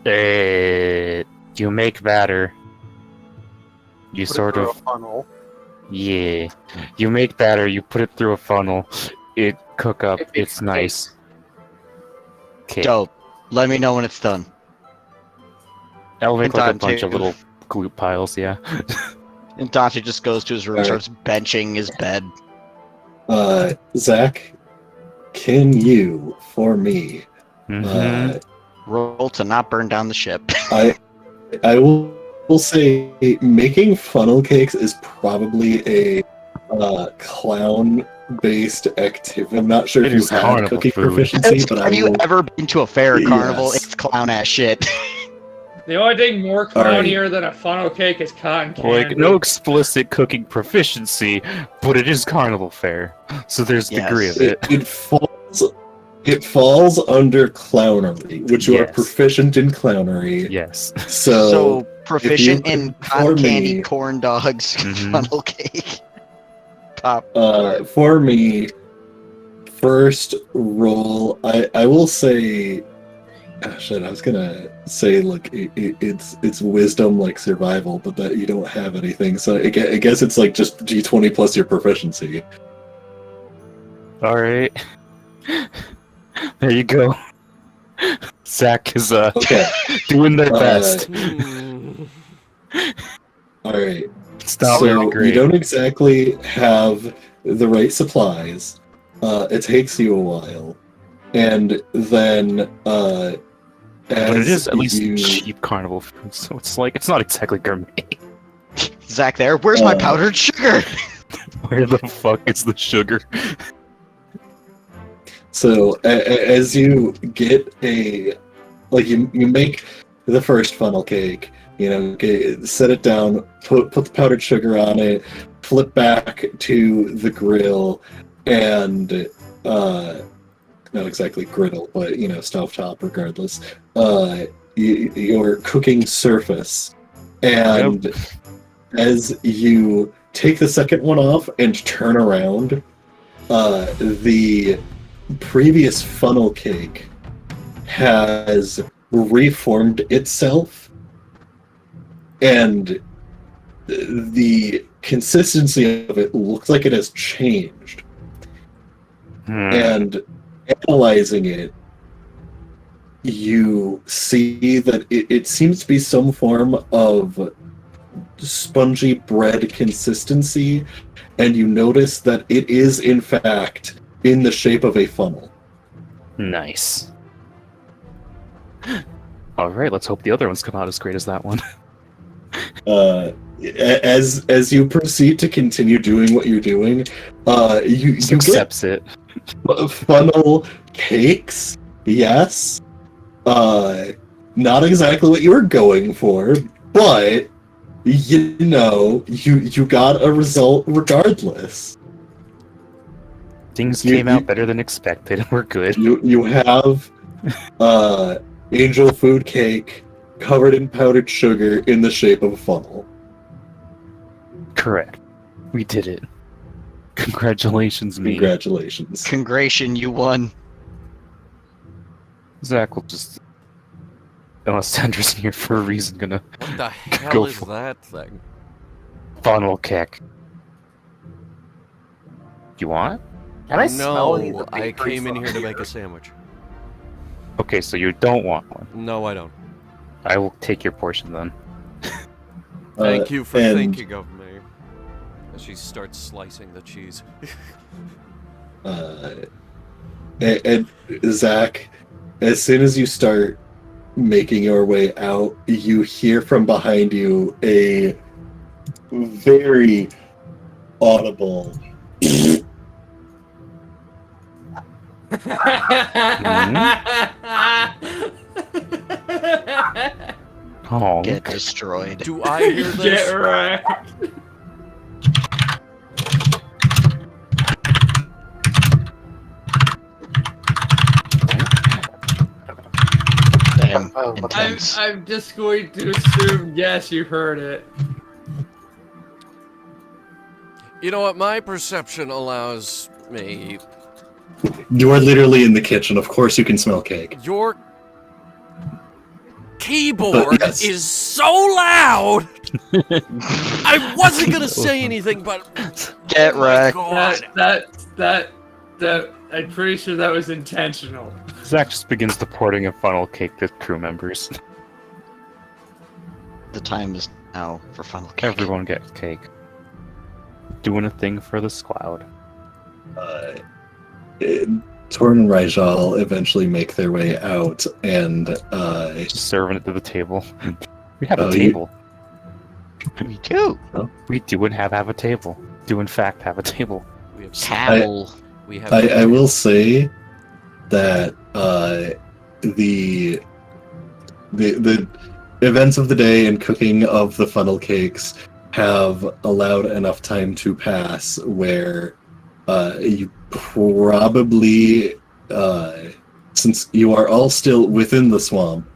You make batter. You Put it sort through of a funnel. Yeah. You make batter, you put it through a funnel, it cook up, It makes it's nice. Okay. Dope. Let me know when it's done. I'll make like a And bunch of Dante- little glute piles, yeah. And Dante just goes to his room, Alright. starts benching his bed. Zach, can you, for me, Mhm. Roll to not burn down the ship. I will say making funnel cakes is probably a clown-based activity. I'm not sure It if you is have carnival cooking food. proficiency, but I Have you will. ever been to a fair or carnival? Yes. It's clown ass shit. The only thing more Alright. clownier than a funnel cake is cotton candy. Like, no explicit cooking proficiency, but it is carnival fare. So there's Yes. degree of it. It falls under clownery, which you are Yes. proficient in clownery. Yes. So, Proficient if you in could, cotton for candy, me- corn dogs, Mhm. funnel cake, pop. for me, first roll, I will say. Oh, shit, I was gonna say like it's wisdom like survival, but that you don't have anything, so I guess it's like just d20 plus your proficiency. Alright. There you go. Zach is Okay, doing their best. all right. It's not So really you great. don't exactly have the right supplies. It takes you a while, and then But it is at least you, cheap carnival food, so it's like, it's not exactly gourmet. Zach there, where's my Uh, powdered sugar? Where the fuck is the sugar? So as you get you make the first funnel cake, set it down, put the powdered sugar on it, flip back to the grill, and not exactly griddle, but stovetop regardless. Your cooking surface, and as you take the second one off and turn around, the previous funnel cake has reformed itself, and the consistency of it looks like it has changed. And analyzing it, you see that it seems to be some form of spongy bread consistency, and you notice that it is in fact in the shape of a funnel. Nice. Alright, let's hope the other ones come out as great as that one. As you proceed to continue doing what you're doing, you get Accepts it. funnel cakes, yes. Not exactly what you were going for, but you got a result regardless. Things You- came you- out better than expected, and we're good. You have angel food cake covered in powdered sugar in the shape of a funnel. Correct. We did it. Congratulations, me. Congratulations. Congration, you won. Zach will just... Unless Sandra's here for a reason, gonna What the hell Go is for it. that thing? funnel kick. You want? Can I smell any of No, the I bakery came in from here to make a sandwich. Okay, so you don't want one. No, I don't. I will take your portion then. Thank you for and- thinking of me. As she starts slicing the cheese. And Zach, as soon as you start making your way out, you hear from behind you a very audible Oh, Get destroyed. Do I hear this? Get wrecked. Damn, Oh, intense. I'm just going to assume yes, you heard it. You know what? My perception allows me. You are literally in the kitchen. Of course you can smell cake. Your keyboard Yes. is so loud! I wasn't gonna say anything, but. Get Oh my wrecked. God. That. I'm pretty sure that was intentional. Zach just begins deporting a funnel cake to crew members. The time is now for funnel cake. Everyone gets cake. Doing a thing for the squad. Torn and Rajal eventually make their way out, and Just serving it to the table. We have a Oh, table. Me too. We do have a table. Do in fact have a table. We have. Camel. We have. I will say that the events of the day and cooking of the funnel cakes have allowed enough time to pass where you probably, since you are all still within the swamp,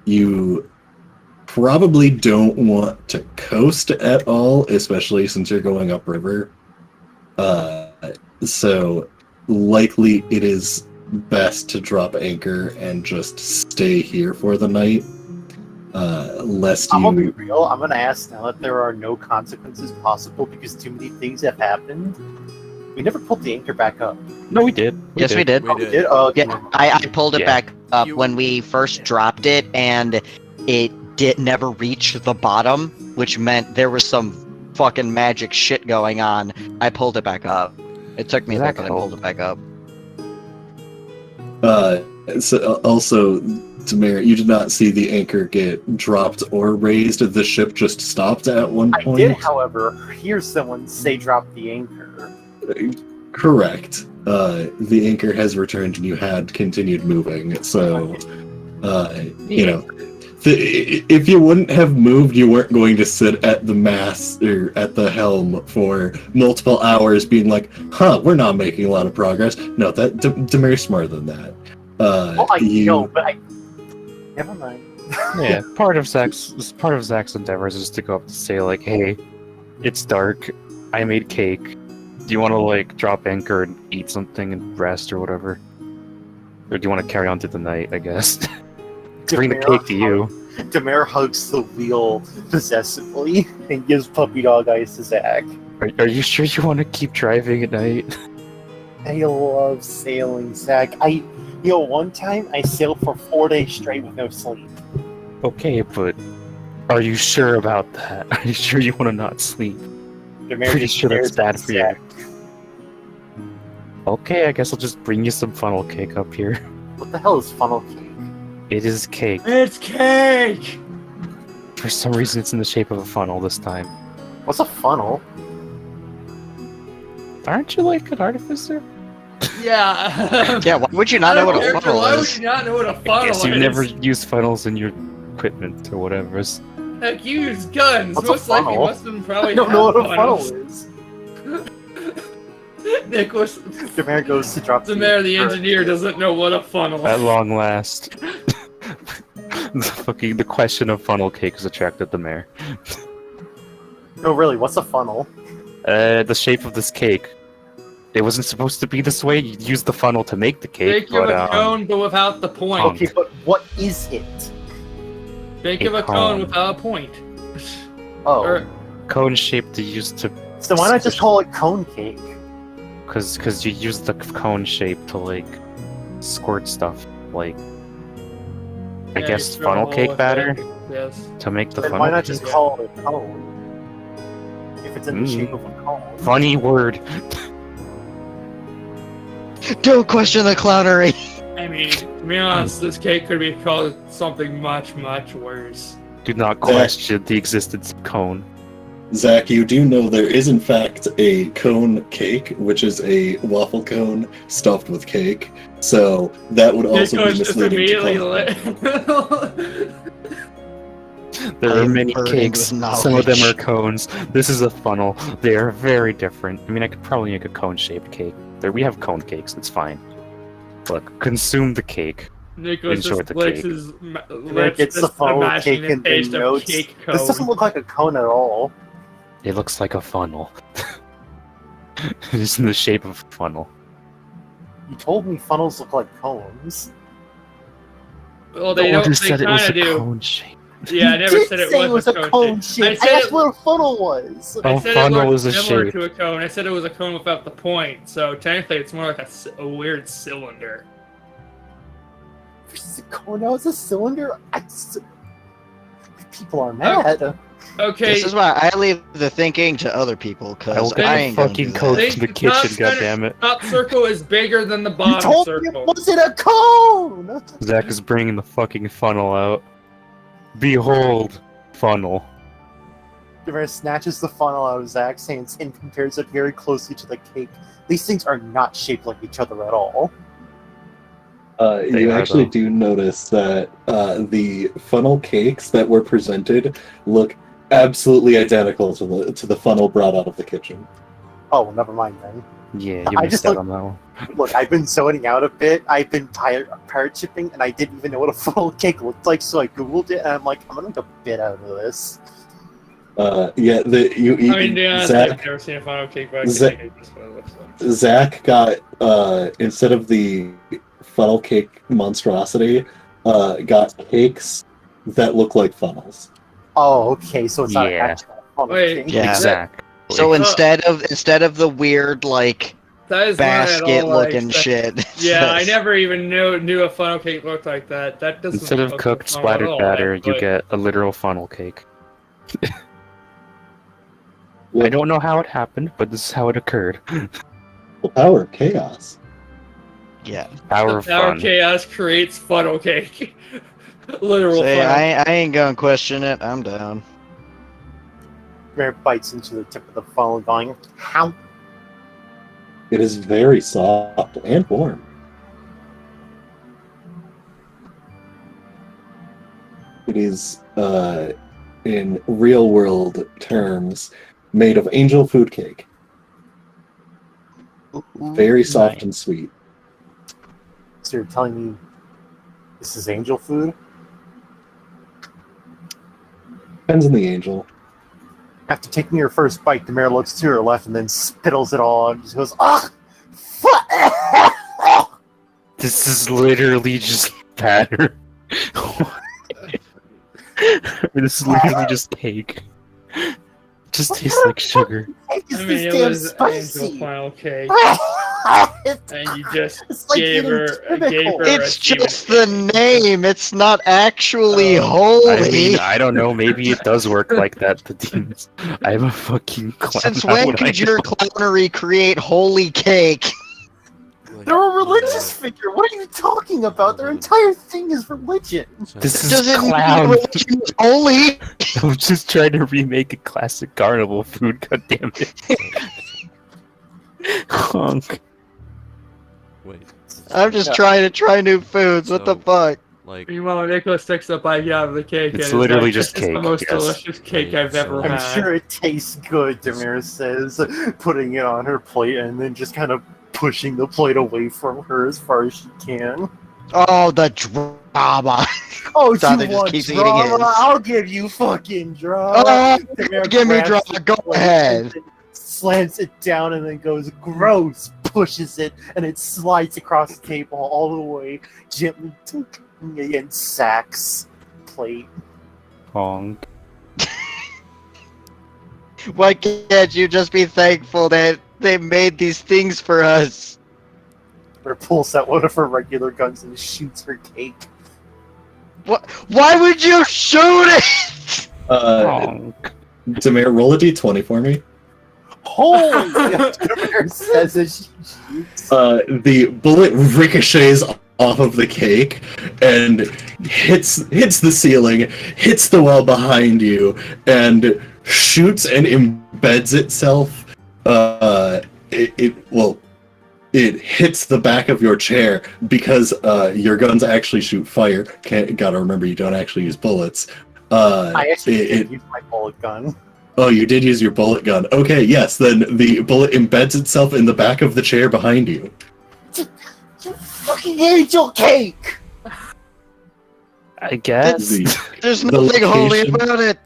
you probably don't want to coast at all, especially since you're going upriver. So likely it is best to drop anchor and just stay here for the night. Lest I'm gonna be you real. I'm gonna ask now that there are no consequences possible because too many things have happened. We never pulled the anchor back up. No, we did. Yes, we did. We Oh, we did. did? Oh, okay. Yeah, I pulled it Yeah. back up You- when we first dropped it, and it did never reach the bottom, which meant there was some fucking magic shit going on. I pulled it back up. It took me a bit, but I pulled it back up. so also, Tamir, you did not see the anchor get dropped or raised. The ship just stopped at one I point. did, however, hear someone say drop the anchor. Correct. The anchor has returned and you had continued moving. So, you know, if you wouldn't have moved, you weren't going to sit at the mast or at the helm for multiple hours being like, huh, we're not making a lot of progress. No, that Demir's smarter than that. Oh, I know, but I... Never mind. Yeah, part of Zach's endeavors is to go up to say like, "Hey, it's dark. I made cake. Do you want to like drop anchor and eat something and rest or whatever? Or do you want to carry on through the night? I guess. Bring the cake to you." Demare hugs the wheel possessively and gives puppy dog eyes to Zach. Are you sure you want to keep driving at night? I love sailing, Zach. One time I sailed for 4 days straight with no sleep. Okay, but are you sure about that? Are you sure you want to not sleep? Demare Pretty just sure that's stares at bad for you. Zach. Okay, I guess I'll just bring you some funnel cake up here. What the hell is funnel cake? It is cake. It's cake! For some reason, it's in the shape of a funnel this time. What's a funnel? Aren't you like an artificer? Yeah. Yeah, why would you not know what a Character, funnel why is? would you not know what a I funnel guess is? you've never used funnels in your equipment or whatever. Heck, you use guns. What's a Most likely funnel? most of them probably I don't know what a have funnel funnels. is. Nick was... Demare goes to drop The mayor, the engineer, doesn't know what a funnel At is. long last, the question of funnel cake has attracted the mayor. No, really, what's a funnel? The shape of this cake. It wasn't supposed to be this way. You use the funnel to make the cake, Think of but a cone, but without the point. Okay, but what is it? Think a of a cone cone. without a point. Oh, Or, cone shape to use to, so why not just call it cone cake? because you use the cone shape to like squirt stuff, like I yeah, guess you throw a funnel hole cake with batter it. Yes. to make the Then funnel. why not just cake. call it cone? if it's in the shape of a cone. Funny word. Don't question the clownery. I mean, to be honest, this cake could be called something much, much worse. Do not question the existence of cone. Zach, you do know there is in fact a cone cake, which is a waffle cone stuffed with cake. So that would also be Nico's just misleading to immediately call. lit. There I are am many burdened cakes. with Some of them are knowledge. cones. This is a funnel. They are very different. I mean, I could probably make a cone-shaped cake. We have cone cakes. It's fine. Look, consume the cake. Nico Enjoy just the licks cake. his It lips, gets the just funnel imagining cake the in the taste of notes. cake This doesn't cone. look like a cone at all. It looks like a funnel. It's in the shape of a funnel. You told me funnels look like cones. Well, they don't. just They said it was kind a of do. cone shape. Yeah, I You never did said it say was a cone shape. shape. I I said asked it- what a funnel was. I A said funnel it looked is a similar shape. to a cone. I said it was a cone without the point. So technically, it's more like a weird cylinder. This is a cone now. It's a cylinder. People are mad. Okay. This is why I leave the thinking to other people, I will because get I the ain't gonna do fucking code that. to the The top kitchen, center- goddammit. Top circle is bigger than the You bottom told me circle. it wasn't a cone. Zach is bringing the fucking funnel out. Behold, funnel. Demir snatches the funnel out of Zach's hands and compares it very closely to the cake. These things are not shaped like each other at all. They You are, actually though. do notice that the funnel cakes that were presented look absolutely identical to the funnel brought out of the kitchen. Oh, well, never mind then. Yeah, you I missed just out look- on that one. Look, I've been zoning out a bit. I've been pirate shipping, and I didn't even know what a funnel cake looked like, so I googled it, and I'm like, I'm gonna make a bit out of this. Yeah, I mean, to be honest, I've Zach never seen a funnel cake, but I Zach- can think it's what it looks like. Zach got instead of the funnel cake monstrosity, got cakes that look like funnels. Oh, okay, so it's not an Yeah. actual funnel Wait, cake. Yeah. Exactly. So instead of the weird like That is not at basket all like looking that- shit. Yeah, I never even knew a funnel cake looked like that. That doesn't. Instead of look cooked like a funnel at splattered all, batter, you but- get a literal funnel cake. I don't know how it happened, but this is how it occurred. The power of chaos. Yeah. Power The of power fun. of chaos creates funnel cake. Literal Say, funnel. I ain't gonna question it. I'm down. Demir bites into the tip of the funnel, going, "How?" It is very soft and warm. It is, in real world terms, made of angel food cake. Very soft and sweet. So you're telling me this is angel food? Depends on the angel. After taking your first bite, Demir looks to her left and then spittles it all out and just goes, "Ah, fuck!" This is literally just batter. This is literally just cake. Just tastes like sugar. It's I mean, this it damn was angel spicy. funnel cake, It's and you just like gave eating her typical. a It's demon just the cake. name. It's not actually Oh, holy. I mean, I don't know. Maybe it does work like that. The demons. I'm a fucking clown. Since How when would I could your know? clownery create holy cake? They're a religious figure. What are you talking about? Their entire thing is religion. This is Doesn't mean clown. religion is holy. I'm just trying to remake a classic carnival food. God damn it. Honk. Wait. I'm just Yeah. trying to try new foods. What the So- fuck? Like, Meanwhile, Nicholas takes a bite out of the cake. It's and is literally like, just "This is cake, the most yes. delicious cake I've Right, ever so- I'm had." sure it tastes good, Demir says, putting it on her plate and then just kind of pushing the plate away from her as far as she can. Oh, the drama. Oh, Father you just want keeps eating drama? his. I'll give you fucking drama. Oh, Demir give me grabs drama. the Go plate ahead. and then slams it down and then goes, gross, pushes it, and it slides across the table all the way, gently against Sack's plate. Honk. Why can't you just be thankful that they made these things for us? Or pulls out one of her regular guns and shoots her cake. What? Why would you shoot it? Uh, Honk. Demir, roll a d20 for me. Holy! Demare says as she shoots. The bullet ricochets off of the cake and hits the ceiling, hits the wall behind you, and shoots and embeds itself. It hits the back of your chair because your guns actually shoot fire. Gotta remember, you don't actually use bullets. I actually did use my bullet gun. Oh, you did use your bullet gun. Okay, yes, then the bullet embeds itself in the back of the chair behind you. You fucking angel cake! I guess. There's The nothing holy location- about it.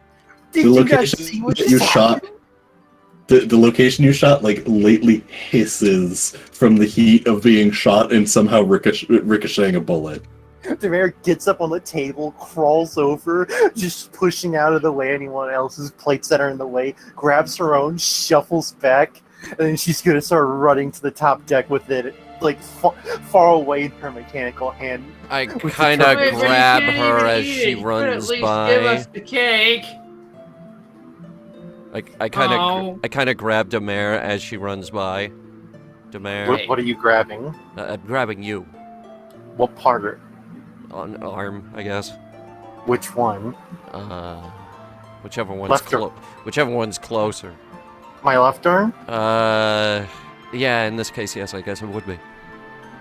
Did The you guys location see what that you just shot, happened? the location you shot, like, lately hisses from the heat of being shot and somehow ricocheting a bullet. Demare gets up on the table, crawls over, just pushing out of the way anyone else's plates that are in the way, grabs her own, shuffles back, and then she's gonna start running to the top deck with it, like far away in her mechanical hand. I With kind the of Wait, grab her as she You could runs at least by. Give us the cake. I kind of grab Demare as she runs by. Demare, What are you grabbing? I'm grabbing you What part? on arm, I guess. Which one? Whichever one's Left or- whichever one's closer. My left arm? Yeah, in this case, yes, I guess it would be.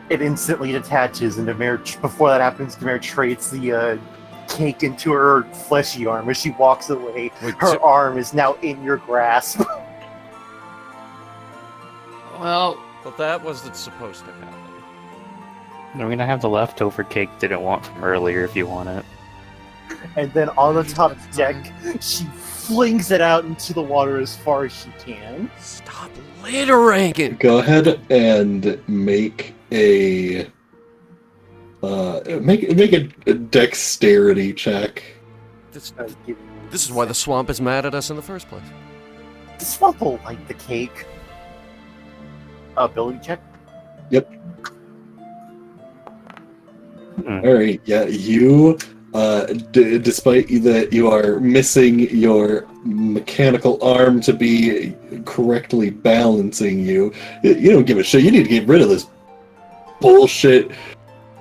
It instantly detaches, and before that happens, Demare trades the cake into her fleshy arm. As she walks away, Wait, her arm is now in your grasp. Well, But that wasn't supposed to happen. I mean, I have the leftover cake didn't want from earlier if you want it. And then on the top That's deck, she flings it out into the water as far as she can. Stop littering it! Go ahead and make a make a dexterity check. This, Uh, give me- this is why the swamp is mad at us in the first place. The swamp will like the cake. Ability check. All right, yeah, you, despite that you are missing your mechanical arm to be correctly balancing you, you don't give a shit. You need to get rid of this bullshit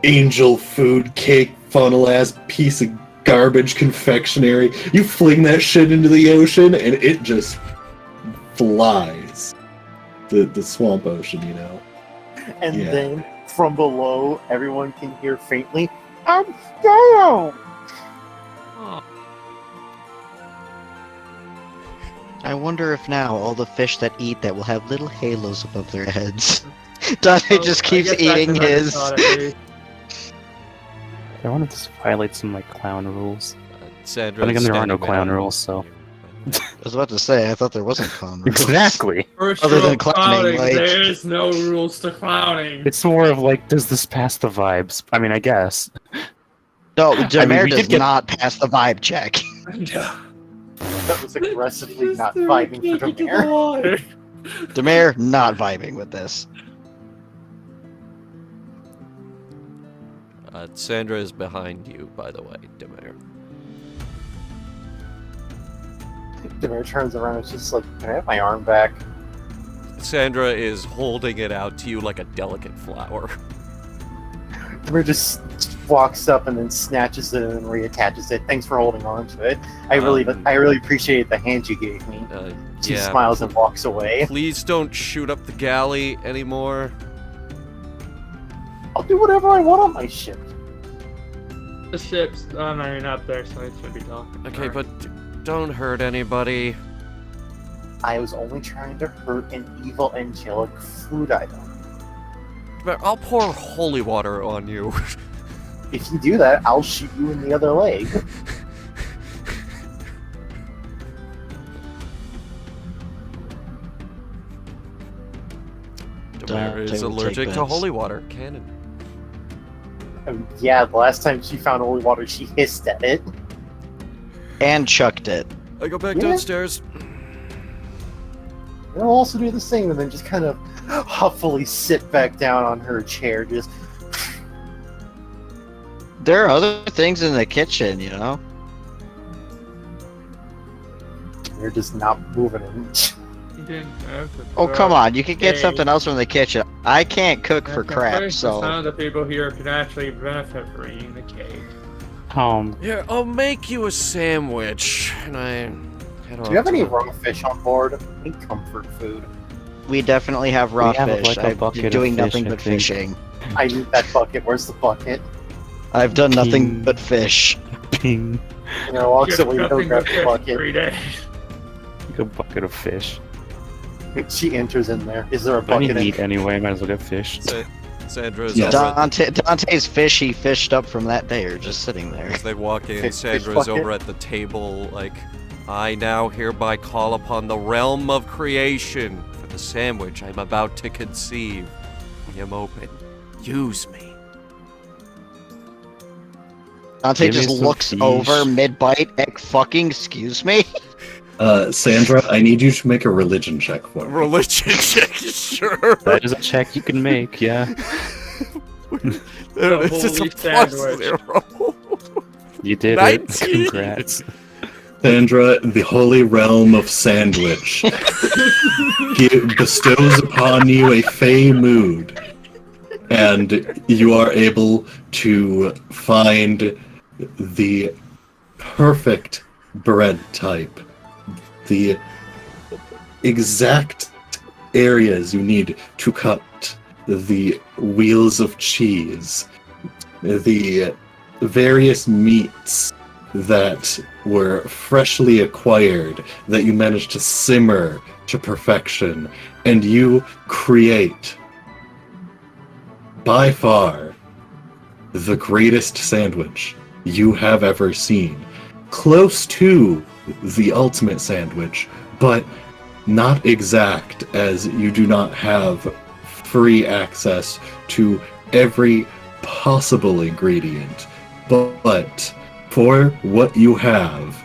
angel food cake funnel ass piece of garbage confectionery. You fling that shit into the ocean and it just flies. The swamp ocean, you know. And Yeah. then from below, everyone can hear faintly, "I'm down." I wonder if now all the fish that eat that will have little halos above their heads. Dante just keeps eating his. I wanted to violate some like clown rules. Sandra. Then again, there are no standing clown behind rules, so. I was about to say, I thought there wasn't clown rules. Exactly. first Other rule than of clowning, like- there's no rules to clowning. It's more of like, does this pass the vibes? I mean, I guess. No, Demare we does did get- not pass the vibe check. That was aggressively not vibing for Demare. Demare not vibing with this. Sandra is behind you, by the way, Demare. Demare turns around and is just like, "Can I have my arm back?" Sandra is holding it out to you like a delicate flower. Demare just walks up and then snatches it and reattaches it. Thanks for holding on to it. I really appreciate the hand you gave me. She Yeah. smiles and walks away. Please don't shoot up the galley anymore. I'll do whatever I want on my ship. The ship's up there, so it should be talking. Okay, but don't hurt anybody. I was only trying to hurt an evil angelic food item. But I'll pour holy water on you. If you do that, I'll shoot you in the other leg. Demare is Dante will take allergic to bets. holy water. Canon. Yeah, the last time she found holy water, she hissed at it. And chucked it. I go back Yeah. downstairs. And I'll also do the same, and then just kind of huffily sit back down on her chair, just There are other things in the kitchen, you know? you're just not moving an inch. didn't have to Oh, throw come on. You can get cake. something else from the kitchen. I can't cook for crap, 30% so... of the people here can actually benefit from eating the cake. Here, I'll make you a sandwich. And I head off Do you have to any the- raw fish on board? I need comfort food. We definitely have raw We have, fish. like, a I've bucket been of doing fish, nothing I but think. fishing. I need that bucket. Where's the bucket? I've done nothing Ping. but fish. Ping. You know, walks Just away, go nothing grab but the fish bucket. 3 days. Like a bucket of fish. She enters in there. Is there a I need bucket? meat anyway, might as well get fish. Sandra's Yes. over at Dante's fish he fished up from that day are just sitting there. As they walk in, Fish Sandra's bucket. over at the table, like, I now hereby call upon the realm of creation for the sandwich I'm about to conceive. I am open. Use me. Dante Give me just some looks fish. over mid-bite, fucking excuse me? Sandra, I need you to make a religion check for me. Religion check, sure. That is a check you can make, yeah. There it is, holy it's a plus sandwich. 0. You did 19. it. Congrats. Sandra, the holy realm of sandwich bestows upon you a fey mood, and you are able to find the perfect bread type, the exact areas you need to cut the wheels of cheese, the various meats that were freshly acquired that you managed to simmer to perfection, and you create by far the greatest sandwich you have ever seen. Close to the ultimate sandwich, but not exact, as you do not have free access to every possible ingredient. But for what you have,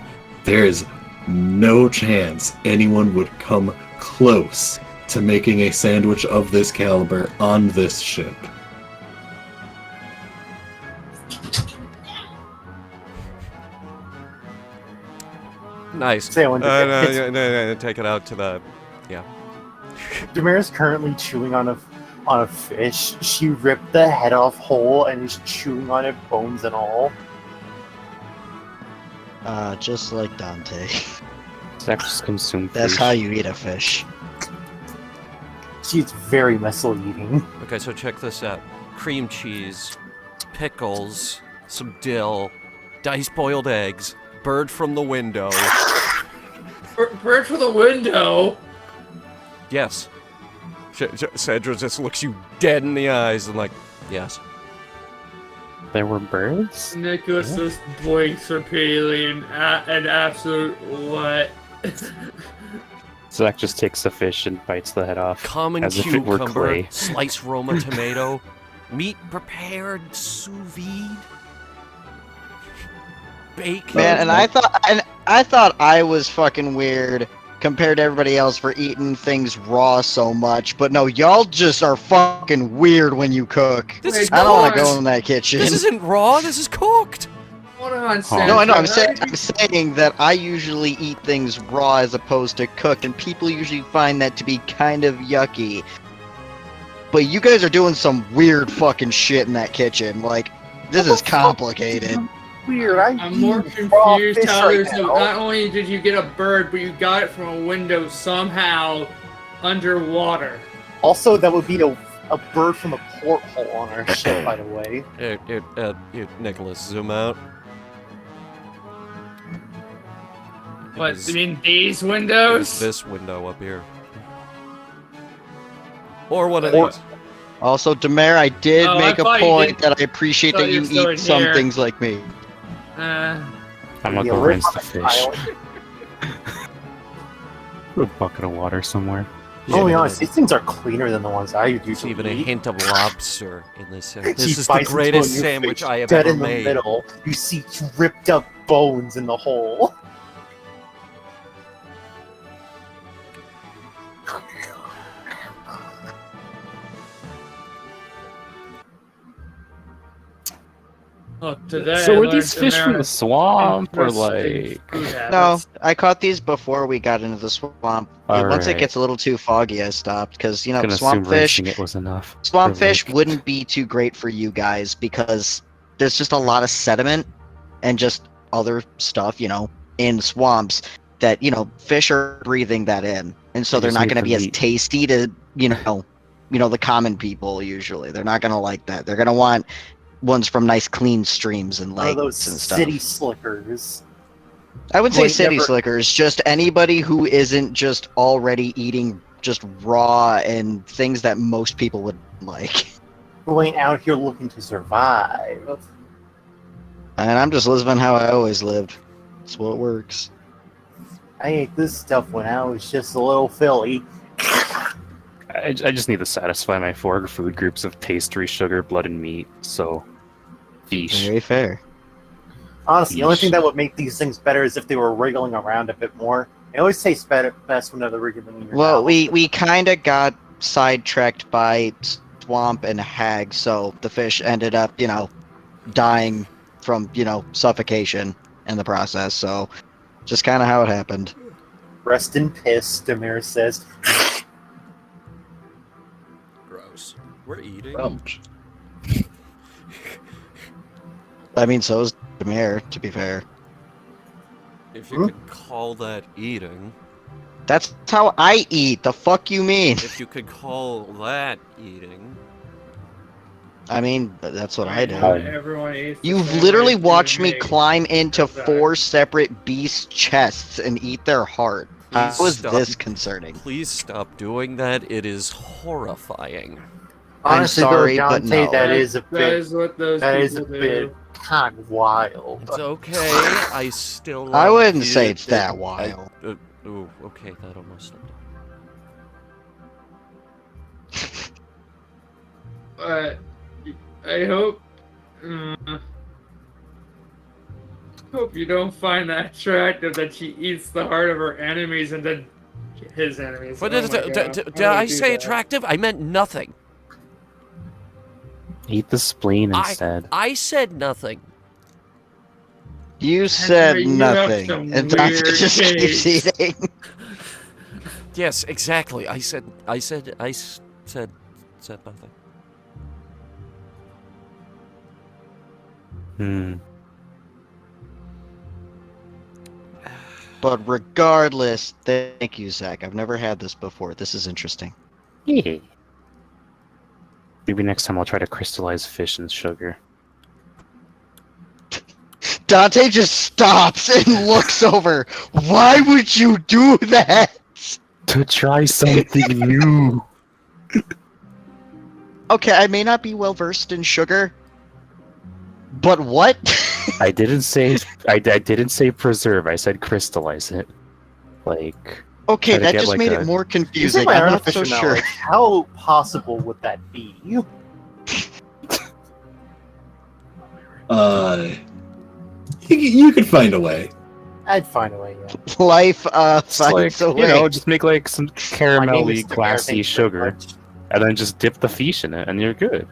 there's no chance anyone would come close to making a sandwich of this caliber on this ship. Nice. Say when No, take it out to the... Demira's currently chewing on a fish. She ripped the head off whole and is chewing on it, bones and all. Just like Dante. Sex consume That's fish. how you eat a fish. She's very messy eating. Okay, so check this out. Cream cheese, pickles, some dill, diced boiled eggs, bird from the window. Bird for the window. Yes. Sandra just looks you dead in the eyes and like, yes. There were birds? Nicholas just blinks repeatedly in an absolute what? Zach just takes the fish and bites the head off. Common As if it were cucumber, clay. sliced Roma tomato, meat prepared sous vide, bacon. Man, and I thought I was fucking weird compared to everybody else for eating things raw so much, but no, y'all just are fucking weird when you cook. This is I don't want to cooked. go in that kitchen. This isn't raw. This is cooked. Hold on, No, I know. I'm Sandra. saying that I usually eat things raw as opposed to cooked, and people usually find that to be kind of yucky. But you guys are doing some weird fucking shit in that kitchen. Like, this is complicated. Weird. I'm more eating raw confused fish how right there's now. not only did you get a bird, but you got it from a window somehow underwater. Also, that would be a bird from a porthole on our ship, by the way. Nicholas, zoom out. What, Is- you mean these is windows? this window up here. Or one of Or- these. Also, Demare, I did Oh, I make a thought you point did- that I appreciate thought that you you were still eat in some here. things like me. Uh, I'm gonna Yeah, go we're rinse on the an fish. island. Put a bucket of water somewhere. To be honest, these things are cleaner than the ones I There's usually even a eat. hint of lobster in this sandwich. She This is the bites into a greatest new sandwich fish I have dead ever in the made. middle. You see ripped up bones in the hole. Oh, today So I were learned these fish from the America's swamp, or interesting like? food No, habits. I caught these before we got into the swamp. Once it Alright. gets a little too foggy, I stopped because Gonna assume rinsing it was enough. Or, swamp fish like- wouldn't be too great for you guys because there's just a lot of sediment and just other stuff, in swamps that fish are breathing that in, and so They they're just not need going to the be as meat. tasty to the common people. Usually, they're not going to like that. They're going to want ones from nice clean streams and One of lakes those and stuff. city slickers. I would who say ain't city never- slickers, just anybody who isn't just already eating just raw and things that most people would like. Who ain't out here looking to survive. And I'm just living how I always lived. That's what works. I ate this stuff when I was just a little filly. I just need to satisfy my 4 food groups of pastry, sugar, blood, and meat. So, fish. Very fair. Honestly, the only thing Yeesh. that would make these things better is if they were wriggling around a bit more. They always taste best when they're wriggling in your Well, mouth. we kind of got sidetracked by swamp and hag, so the fish ended up, dying from, suffocation in the process. So, just kind of how it happened. Rest in piss, Demir says. Gross. We're eating. Ouch. I mean, so is the mayor, to be fair. If you could call that eating. That's how I eat. The fuck you mean? If you could call that eating. I mean, that's what I do. Everyone eats the You've same literally way watched food me makes. climb into Exactly. 4 separate beast chests and eat their heart. How Please is stop. this concerning? Please stop doing that. It is horrifying. I'm Honestly, sorry, though, but Dante, no. that is a That bit. is what those That is a people bit do. kind of wild. It's okay. I still. I love wouldn't you. say it's that wild. Ooh, okay, that almost. But I hope. Hope you don't find that attractive that she eats the heart of her enemies and then his enemies. But Oh did, my did, God. did, How did would I you do say that? attractive? I meant nothing. Eat the spleen instead. I said nothing. You said you have nothing. some And Dante weird just keeps taste. eating. Yes, exactly. I said nothing. But regardless, thank you, Zach. I've never had this before. This is interesting. Yeah. Maybe next time I'll try to crystallize fish in sugar. Dante just stops and looks over. Why would you do that? To try something new. Okay, I may not be well versed in sugar, but what? I didn't say I didn't say preserve. I said crystallize it. Like Okay, Try to that get, just like, made a- it more Using confusing. my I'm not so artificial sure. knowledge, how possible would that be? You could find a way. I'd find a way, yeah. Life it's like finds a way. just make like some My name is caramelly, Demir, glassy thank you very sugar, much. and then just dip the fish in it, and you're good.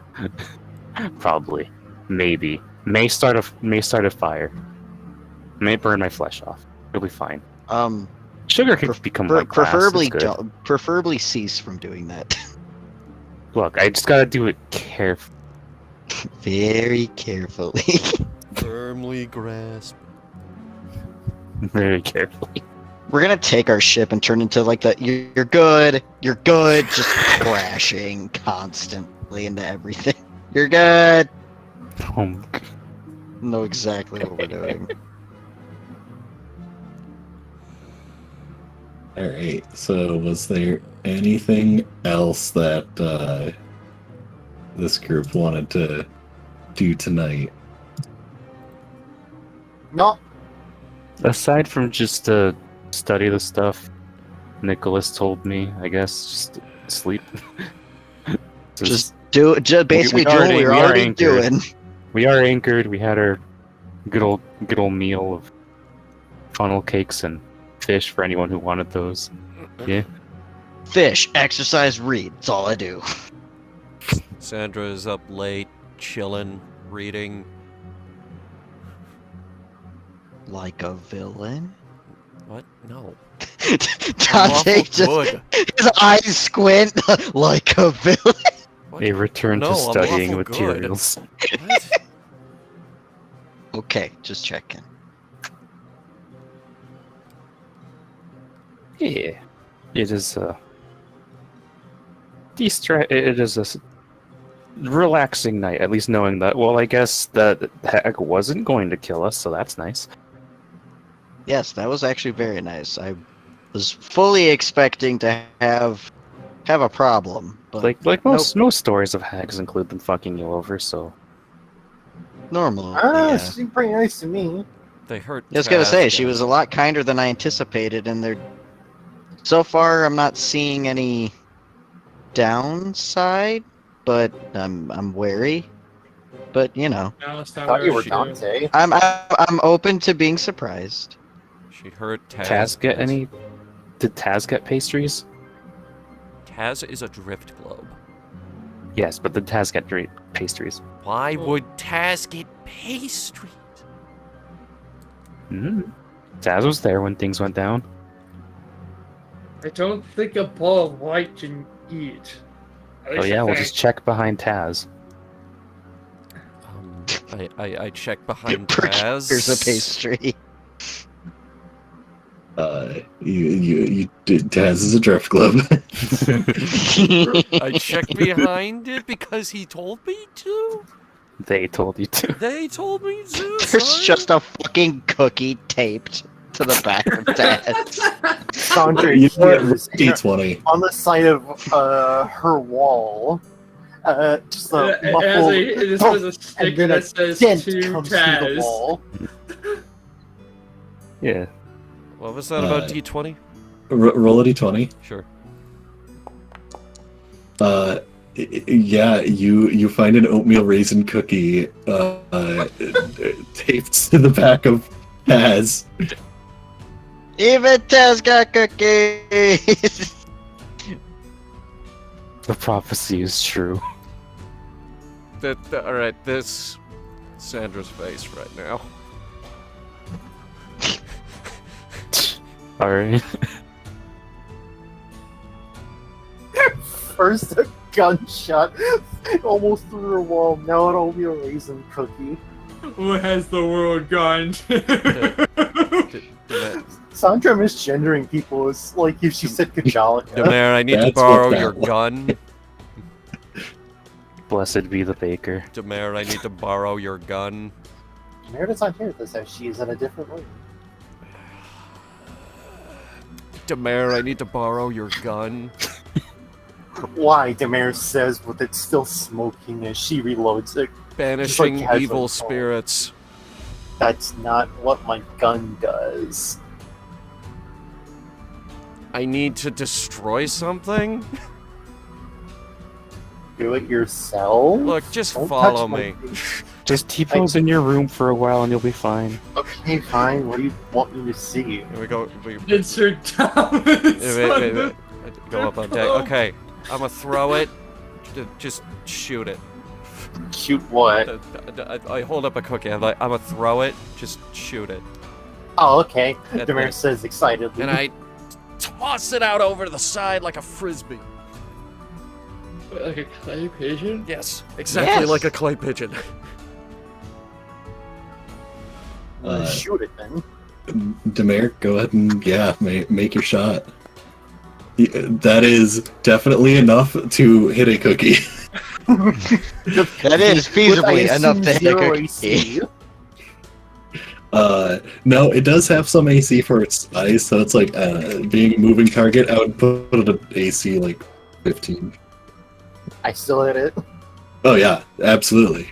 Probably, maybe, may start a fire, may burn my flesh off. It'll be fine. Sugar can become like glass. Preferably, It's good. preferably cease from doing that. Look, I just gotta do it carefully. Very carefully. Firmly grasp. Very carefully. We're gonna take our ship and turn into like the you're good, just crashing constantly into everything. You're good. Know exactly what we're doing. Alright, so was there anything else that this group wanted to do tonight? No, Aside from just study the stuff Nicholas told me, I guess just sleep. Just basically we do what we were are already anchored. doing. We are anchored. We had our good old meal of funnel cakes and fish for anyone who wanted those. Yeah. Fish, exercise, read. That's all I do. Sandra is up late, chilling, reading. Like a villain? What? No. Dante Lawful just good. his eyes squint like a villain. What? A return No, to I'm studying lawful good. materials. What? Okay, just checking. Yeah, it is It is a relaxing night. At least knowing that. Well, I guess that hag wasn't going to kill us, so that's nice. Yes, that was actually very nice. I was fully expecting to have a problem, but Like nope, most stories of hags include them fucking you over. So normal. Ah, Yeah. she seemed pretty nice to me. They hurt. I was gonna say she Taz, was a lot kinder than I anticipated, and there. So far, I'm not seeing any downside, but I'm wary. But you know, Now it's time Thought you were to- Dante. I'm open to being surprised. She hurt Taz. Taz get That's- any? Did Taz get pastries? Taz is a drift globe. Yes, but did Taz get pastries? Why would Taz get pastries? Taz was there when things went down. I don't think a ball of light can eat. At Oh least yeah, I we'll think. just check behind Taz. I check behind Here's Taz. a pastry. You Taz is a drift globe. I check behind it because he told me to. They told you to. They told me to. There's son. just a fucking cookie taped to the back of Dad. Sandra You know what? hears D20. on the side of her wall. Just a It muffled has a stick and then a that says dent to comes through the Taz. wall. Yeah. What was that about D20? Roll a D20. Sure. Yeah, you find an oatmeal raisin cookie taped to the back of Taz. Even Taz got cookies. The prophecy is true. All right, this Sandra's face right now. Alright. First a gunshot, almost through her wall. Now an oatmeal raisin cookie. Where has the world gone? Sandra misgendering people is like if she said Kajalica. Demare, I need to That's borrow what your that was. gun. Blessed be the baker. Demare, I need to borrow your gun. Meredith's not here at this house. She is in a different room. Demare, I need to borrow your gun. Why? Damaris says with it still smoking as she reloads it. Banishing casual evil talk. spirits. That's not what my gun does. I need to destroy something? Do it yourself. Look, just Don't follow touch my me. face. Just T-pose in your room for a while and you'll be fine. Okay, fine. What do you want me to see? Here we go. Insert Thomas. Wait. Go up on deck. Okay, I'm gonna throw it. Just shoot it. Shoot what? I hold up a cookie. I'm gonna throw it. Just shoot it. Oh, okay. At Damaris says excitedly. And I toss it out over to the side like a frisbee. Like a clay pigeon? Yes, exactly Yes. like a clay pigeon. Shoot it then. Demare, go ahead and make your shot. That is definitely enough to hit a cookie. That is With, I feasibly enough assume, to hit a zero cookie. AC. No, it does have some AC for its size, so it's like being a moving target. I would put it at AC like 15. I still hit it. Oh yeah, absolutely.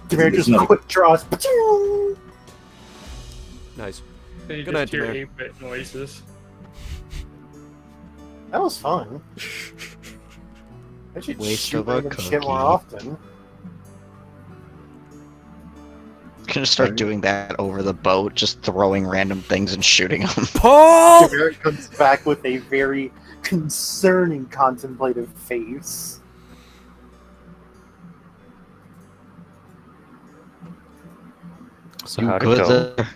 Damaris There's just no- quick draws. Pachoo! Nice. Then you Good just night, hear Demare. 8-bit noises. That was fun. I should Waste shoot of a random shit more cookie. often. Gonna start doing that over the boat, just throwing random things and shooting them. Paul! Damaris comes back with a very concerning, contemplative face. So You how'd it good go? there?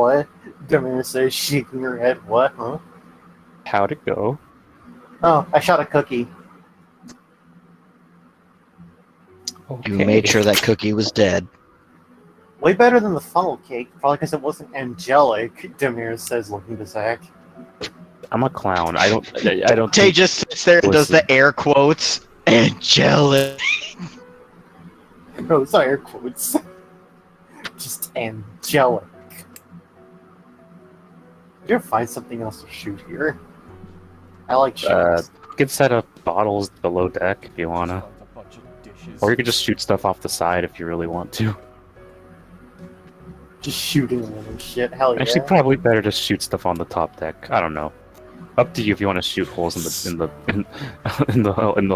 What? Demir says, shaking her head. What? Huh? How'd it go? Oh, I shot a cookie. You made sure that cookie was dead. Way better than the funnel cake, probably because it wasn't angelic, Demir says, looking to Zach. I'm a clown. I don't. Tay think- just sits there and does the air quotes. Angelic. Those are air quotes. Just angelic. We gotta find something else to shoot here. I like shots. You could set up bottles below deck if you wanna, or you could just shoot stuff off the side if you really want to. Just shooting random shit. Hell yeah. Actually, probably better to shoot stuff on the top deck. I don't know. Up to you if you want to shoot holes in the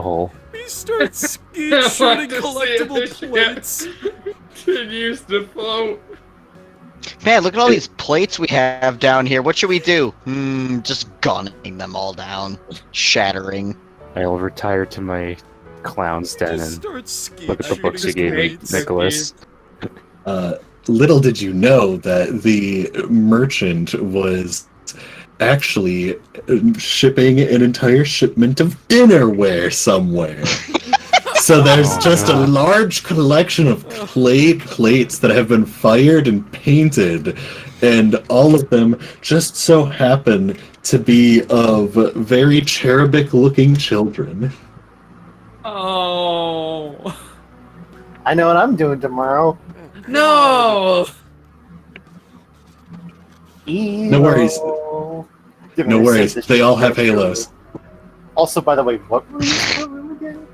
hole. He starts shooting collectible plates. Continues to float. Man, look at all these plates we have down here. What should we do? Just gunning them all down. Shattering. I'll retire to my clown's den and look at the books you gave me, Just Nicholas. Little did you know that the merchant was actually shipping an entire shipment of dinnerware somewhere. So there's just a large collection of clay plates that have been fired and painted, and all of them just so happen to be of very cherubic-looking children. Oh. I know what I'm doing tomorrow. No! No worries. No worries. They all have halos. Also, by the way, what room again?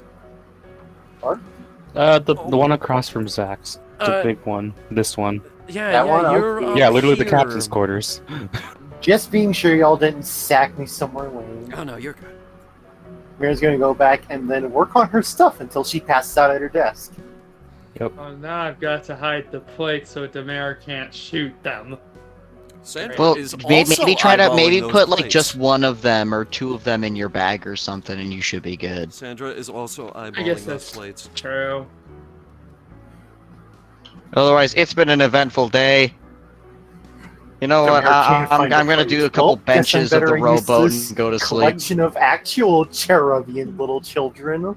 The one across from Zach's. The Uh, big one. This one. Yeah, That one, you're okay. Yeah, up literally the here. captain's quarters. Just being sure y'all didn't sack me somewhere lame. Oh no, you're good. Mira's gonna go back and then work on her stuff until she passes out at her desk. Oh, now I've got to hide the plates so Demir can't shoot them. Sandra Well, is maybe also try to eyeballing those put like plates. just one of them or two of them in your bag or something, and you should be good. Sandra is also eyeballing guess those that's plates. True. Otherwise, it's been an eventful day. You know what? Demir can't I'm find gonna the do a plates. couple Well, guess I'm benches of the better use rowboat this and go to sleep. Collection of actual cherubian little children.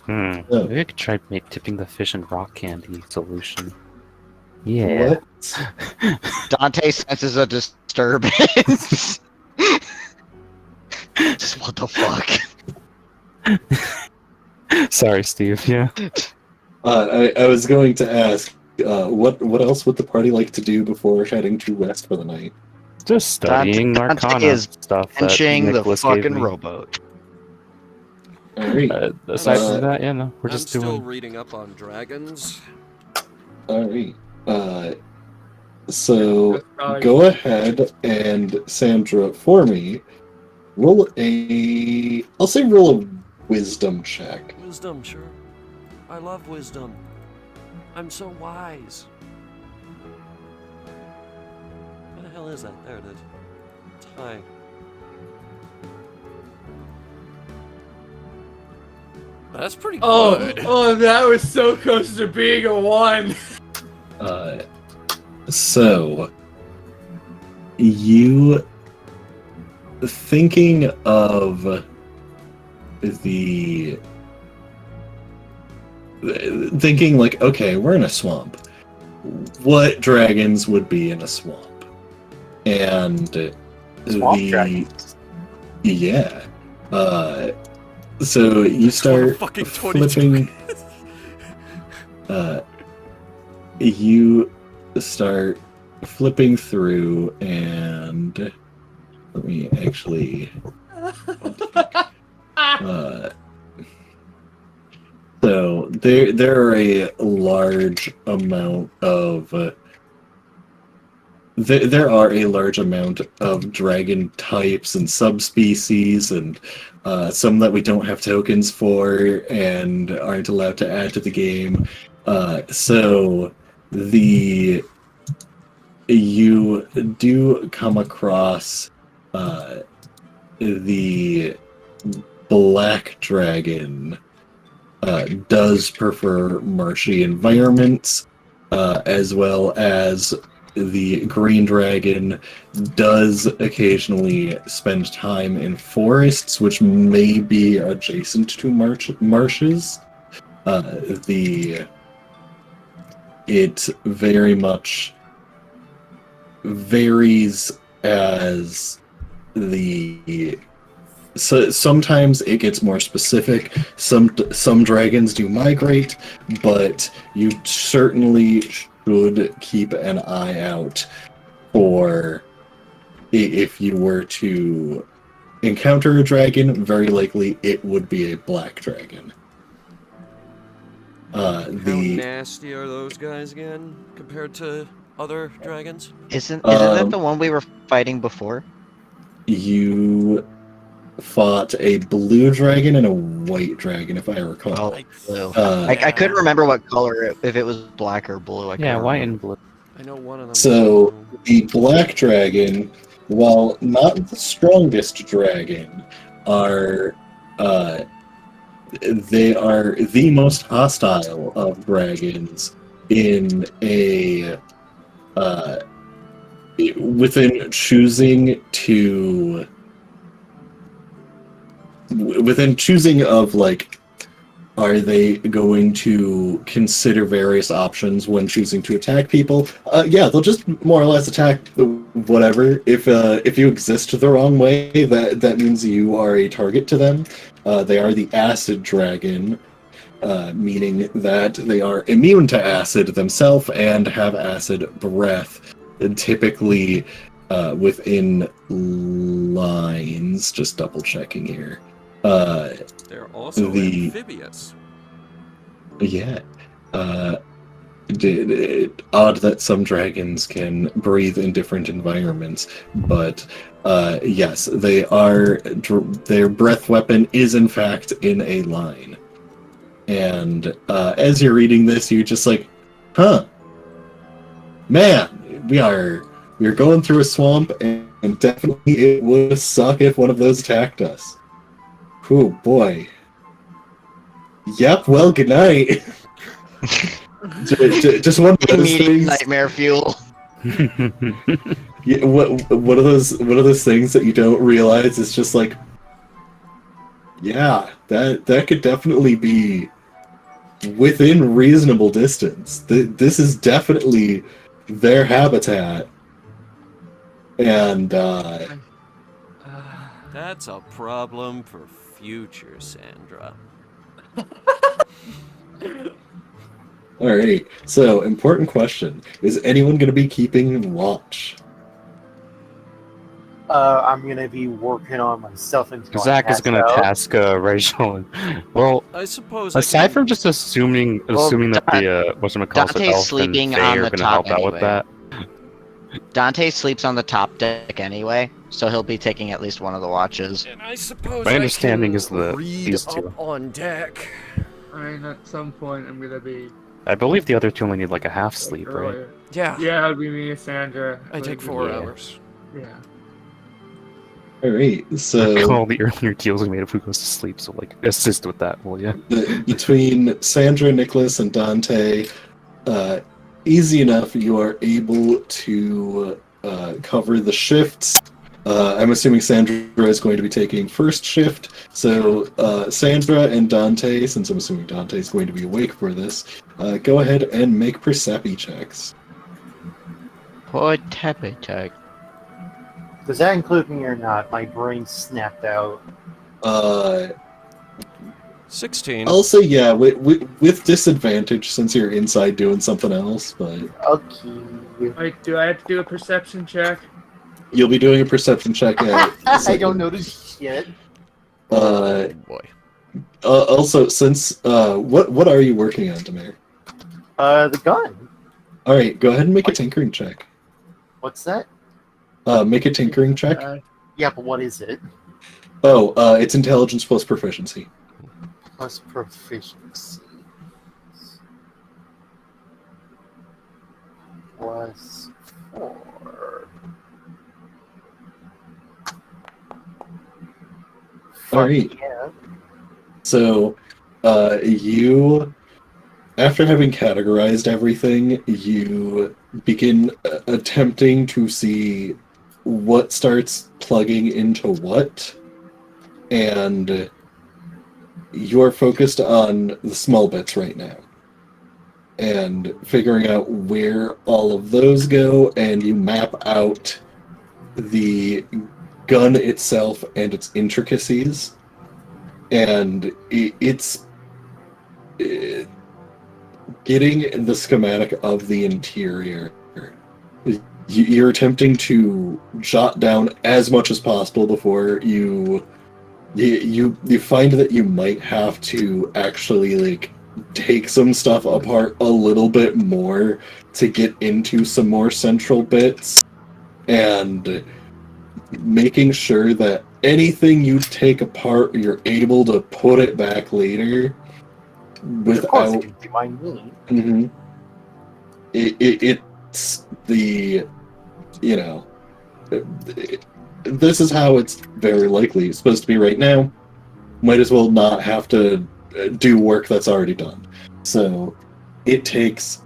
Oh. Maybe I could try tipping the fish in rock candy solution. Yeah. What? Dante senses a disturbance. Just what the fuck? Sorry, Steve. Yeah. I was going to ask, what else would the party like to do before heading to rest for the night? Just studying Dante Arcana is stuff that Benching the Nicholas gave fucking me. rowboat. Alright, Aside Uh, from that, yeah, no, we're I'm just still doing. reading up on dragons. alright. So That's probably- go ahead and Sandra, for me, roll a wisdom check. Wisdom, sure. I love wisdom. I'm so wise. What the hell is that? There it is. It's high. That's pretty good. Oh, that was so close to being a 1. So you thinking of thinking like, okay, we're in a swamp. What dragons would be in a swamp? And Swamp dragons. yeah. So you start Fucking 22. flipping. You start flipping through, and let me actually. So there are a large amount of. There are a large amount of dragon types and subspecies, and some that we don't have tokens for and aren't allowed to add to the game. So you do come across the black dragon does prefer marshy environments, as well as the green dragon does occasionally spend time in forests, which may be adjacent to marshes. It very much varies as so sometimes it gets more specific. Some dragons do migrate, but you certainly should keep an eye out for if you were to encounter a dragon, very likely it would be a black dragon. How nasty are those guys again compared to other dragons? Isn't that the one we were fighting before? You fought a blue dragon and a white dragon, if I recall. Oh, blue. I couldn't remember what color, if it was black or blue. I Yeah, couldn't white remember. and blue. I know one of them. So the black dragon, while not the strongest dragon, are they are the most hostile of dragons in a within choosing of like, are they going to consider various options when choosing to attack people? Yeah, they'll just more or less attack whatever. If you exist the wrong way, that means you are a target to them. They are the acid dragon, meaning that they are immune to acid themselves and have acid breath. And typically within lines, just double checking here. They're also amphibious. Yeah. Odd that some dragons can breathe in different environments, but yes, they are. Their breath weapon is in fact in a line. And as you're reading this, you're just like, huh, man, we're going through a swamp, and definitely it would suck if one of those attacked us. Oh boy. Yep, well, good night. Just one of those Immediate things. nightmare fuel. Yeah, one of those things that you don't realize is just like, yeah, that could definitely be within reasonable distance. This is definitely their habitat, and That's a problem for future Sandra. all right. So, important question: is anyone going to be keeping watch? I'm gonna be working on myself until Zach is going to task Rachel. Well, I suppose. aside from just assuming that the Dante's elf and sleeping Faye on are the going to top help out with anyway. that. Dante sleeps on the top deck anyway, so he'll be taking at least one of the watches. And I suppose My understanding I is can that read these up two. on deck. I mean, at some point, I'm gonna be I believe the other two only need like a half sleep, right? earlier. Yeah. Yeah, it'd be me and Sandra. I take 4 hours. Yeah. All right. So All the earlier deals we made if we goes to sleep, so like assist with that, will ya? between Sandra, Nicholas, and Dante, easy enough. You are able to cover the shifts. I'm assuming Sandra is going to be taking first shift. So Sandra and Dante, since I'm assuming Dante is going to be awake for this, go ahead and make perception checks. Poor Tepe Tech. Does that include me or not? My brain snapped out. 16. I'll say yeah, with disadvantage since you're inside doing something else, but Okay. Wait, do I have to do a perception check? you'll be doing a perception check. I don't notice shit. Oh boy. Also, since what are you working on, Demir? The gun. All right, go ahead and make a tinkering check. What's that? Make a tinkering check. Yeah, but what is it? Oh, it's intelligence plus proficiency. Plus proficiency. Plus 4. All right. Yeah. So, you, after having categorized everything, you begin attempting to see what starts plugging into what, and you're focused on the small bits right now and figuring out where all of those go, and you map out the gun itself and its intricacies, and it's getting the schematic of the interior. You're attempting to jot down as much as possible before you find that you might have to actually like take some stuff apart a little bit more to get into some more central bits, and making sure that anything you take apart, you're able to put it back later Of course, without. it can be me. Mhm. It's the, you know, this is how it's very likely supposed to be right now. Might as well not have to do work that's already done. So it takes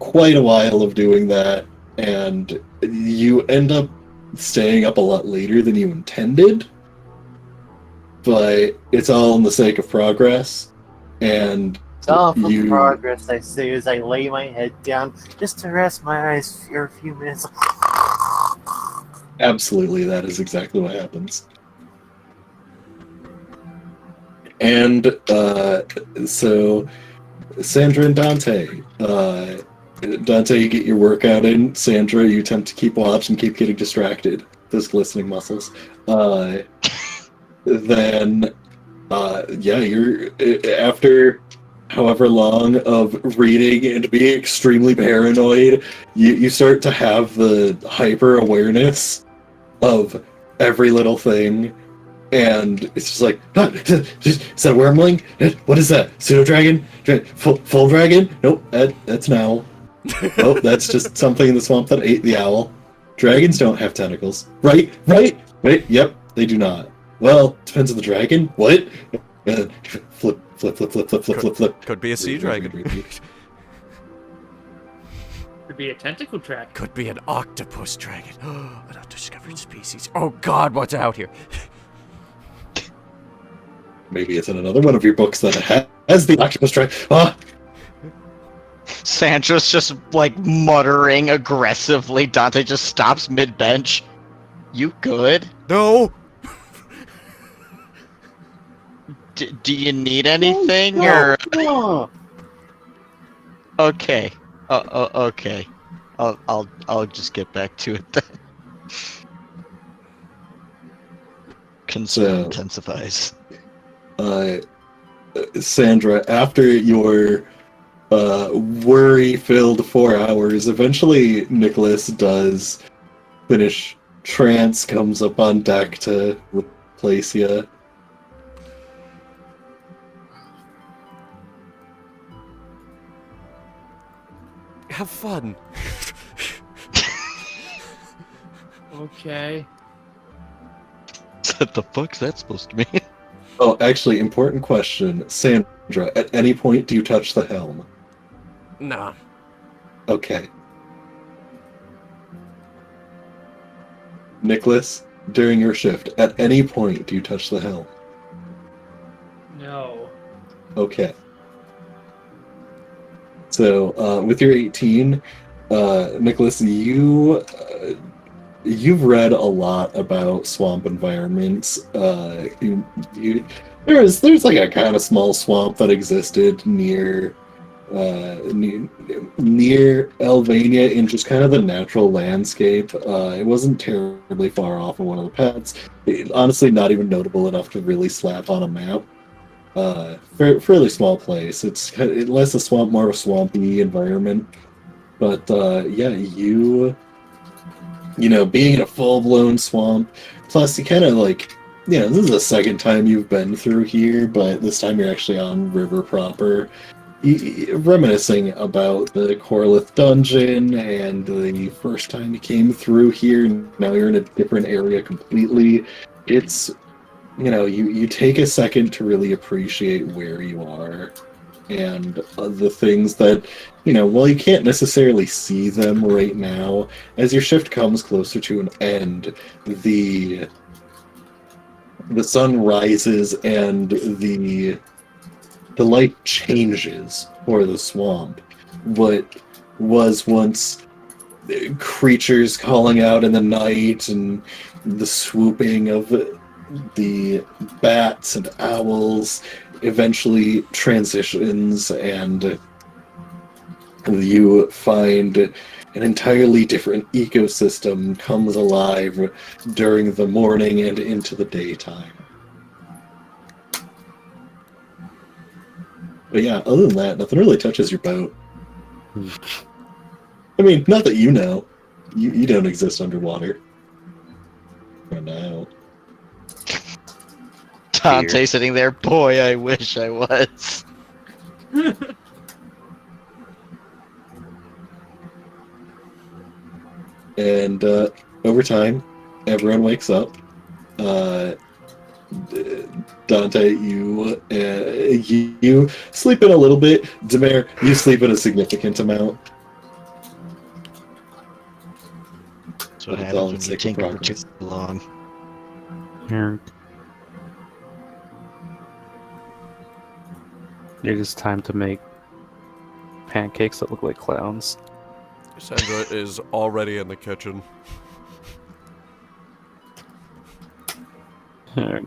quite a while of doing that, and you end up staying up a lot later than you intended, but it's all in the sake of progress, and It's all for you- progress, I say as I lay my head down just to rest my eyes for a few minutes. Absolutely, that is exactly what happens. And so Sandra and Dante. Dante, you get your workout in. Sandra, you attempt to keep watch and keep getting distracted. Those glistening muscles. Then, yeah, you're after however long of reading and being extremely paranoid, you start to have the hyper awareness of every little thing. And it's just like, ah, is that wormling? What is that? Pseudo dragon? Full dragon? Nope, that's an owl. Nope, that's just something in the swamp that ate the owl. Dragons don't have tentacles. Right? Yep, they do not. Well, depends on the dragon. What? Flip. Could be a sea dragon. Could be a tentacle dragon. Could be an octopus dragon. An undiscovered species. Oh God, what's out here? Maybe it's in another one of your books that has the octopus dragon. Ah! Sandra's just like muttering aggressively. Dante just stops mid-bench. You good? No. Do you need anything or? Oh, Okay. Okay. I'll just get back to it then. Concern So- intensifies. Sandra, after your worry-filled 4 hours, eventually Nicholas does finish trance, comes up on deck to replace you. Have fun. Okay. What the fuck's that supposed to mean? Oh, actually, important question. Sandra, at any point do you touch the helm? Nah. Okay. Nicholas, during your shift, at any point do you touch the helm? No. Okay. So, with your 18, Nicholas, you've read a lot about swamp environments. There's like a kind of small swamp that existed near Elvania in just kind of the natural landscape. It wasn't terribly far off of one of the paths. Honestly, not even notable enough to really slap on a map. Fairly small place. It's less a swamp, more of a swampy environment. But yeah, you know, being in a full-blown swamp, plus you kind of like, you know, this is the second time you've been through here, but this time you're actually on river proper. Reminiscing about the Corlith dungeon and the first time you came through here, now you're in a different area completely. It's you take a second to really appreciate where you are and the things that, while you can't necessarily see them right now, as your shift comes closer to an end, the sun rises and the light changes for the swamp. What was once creatures calling out in the night and the swooping of the bats and owls eventually transitions, and you find an entirely different ecosystem comes alive during the morning and into the daytime. But yeah, other than that, nothing really touches your boat. I mean, not that you know. You don't exist underwater. For now. Dante sitting there, boy, I wish I was. And over time, everyone wakes up. Dante, you sleep in a little bit. Demare, you sleep in a significant amount. That's what But it's all happens in when you sake of tinker for too progress. long. It is time to make pancakes that look like clowns. Sandra is already in the kitchen. You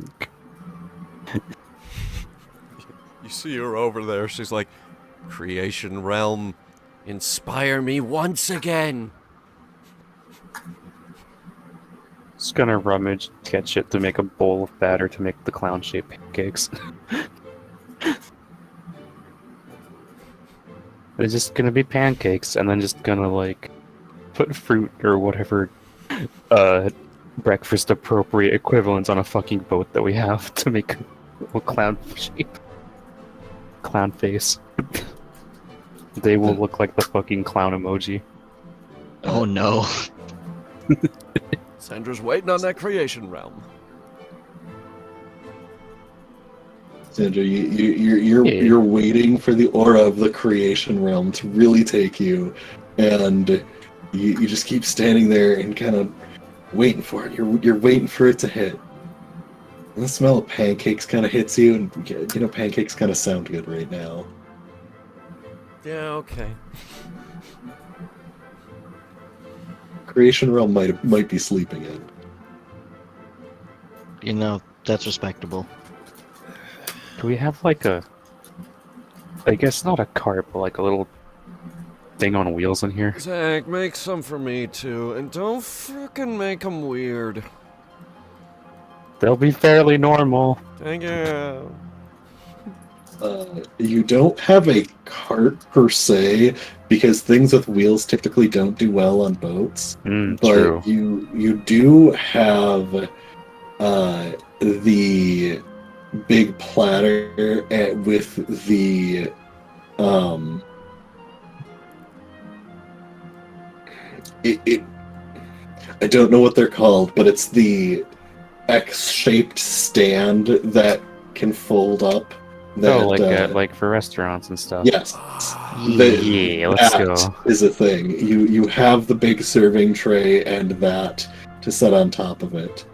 see her over there. She's like, "Creation realm, inspire me once again." Just gonna rummage, get shit to make a bowl of batter to make the clown-shaped pancakes. It's just gonna be pancakes, and then just gonna, like, put fruit or whatever breakfast-appropriate equivalents on a fucking boat that we have to make a clown shape. Clown face. They will look like the fucking clown emoji. Oh no. Sandra's waiting on that creation realm. Sandra, you're waiting for the aura of the creation realm to really take you, and you just keep standing there and kind of waiting for it. You're waiting for it to hit. And the smell of pancakes kind of hits you, and pancakes kind of sound good right now. Yeah, okay. Creation realm might be sleeping in. You know, that's respectable. Do we have, like, I guess not a cart, but, like, a little thing on wheels in here? Zach, make some for me too, and don't frickin' make them weird. They'll be fairly normal. Thank you. You don't have a cart per se, because things with wheels typically don't do well on boats. But True. you do have the big platter with the I don't know what they're called, but it's the X-shaped stand that can fold up. That, like for restaurants and stuff. yes. Yeah, let's that go. is a thing. You have the big serving tray and that to set on top of it,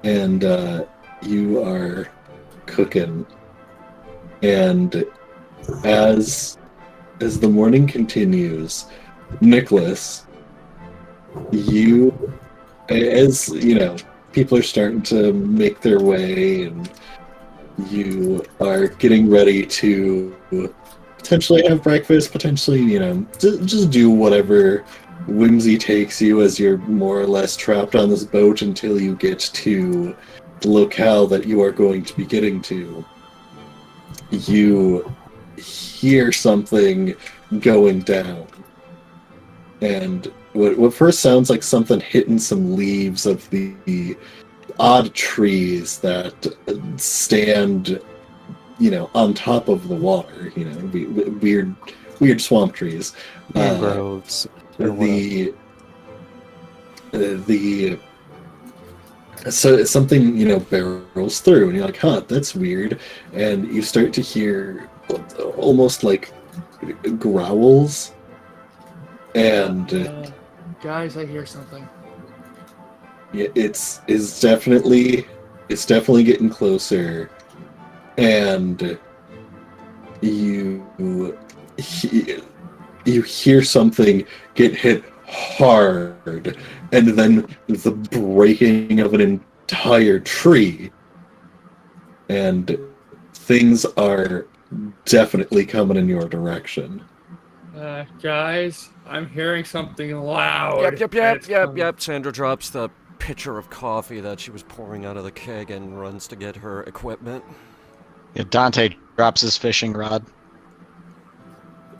and you are cooking. And as the morning continues, Nicholas, people are starting to make their way, and you are getting ready to potentially have breakfast, potentially, just do whatever whimsy takes you as you're more or less trapped on this boat until you get to the locale that you are going to be getting to. You hear something going down. And what first sounds like something hitting some leaves of the odd trees that stand, on top of the water, weird swamp trees. Mangroves. The So something, barrels through, and you're like, huh, that's weird. And you start to hear almost like growls. And Guys, I hear something. it's definitely getting closer. And you hear something get hit hard, and then the breaking of an entire tree, and things are definitely coming in your direction. Guys, I'm hearing something loud. Yep. Sandra drops the pitcher of coffee that she was pouring out of the keg and runs to get her equipment. Yeah, Dante drops his fishing rod.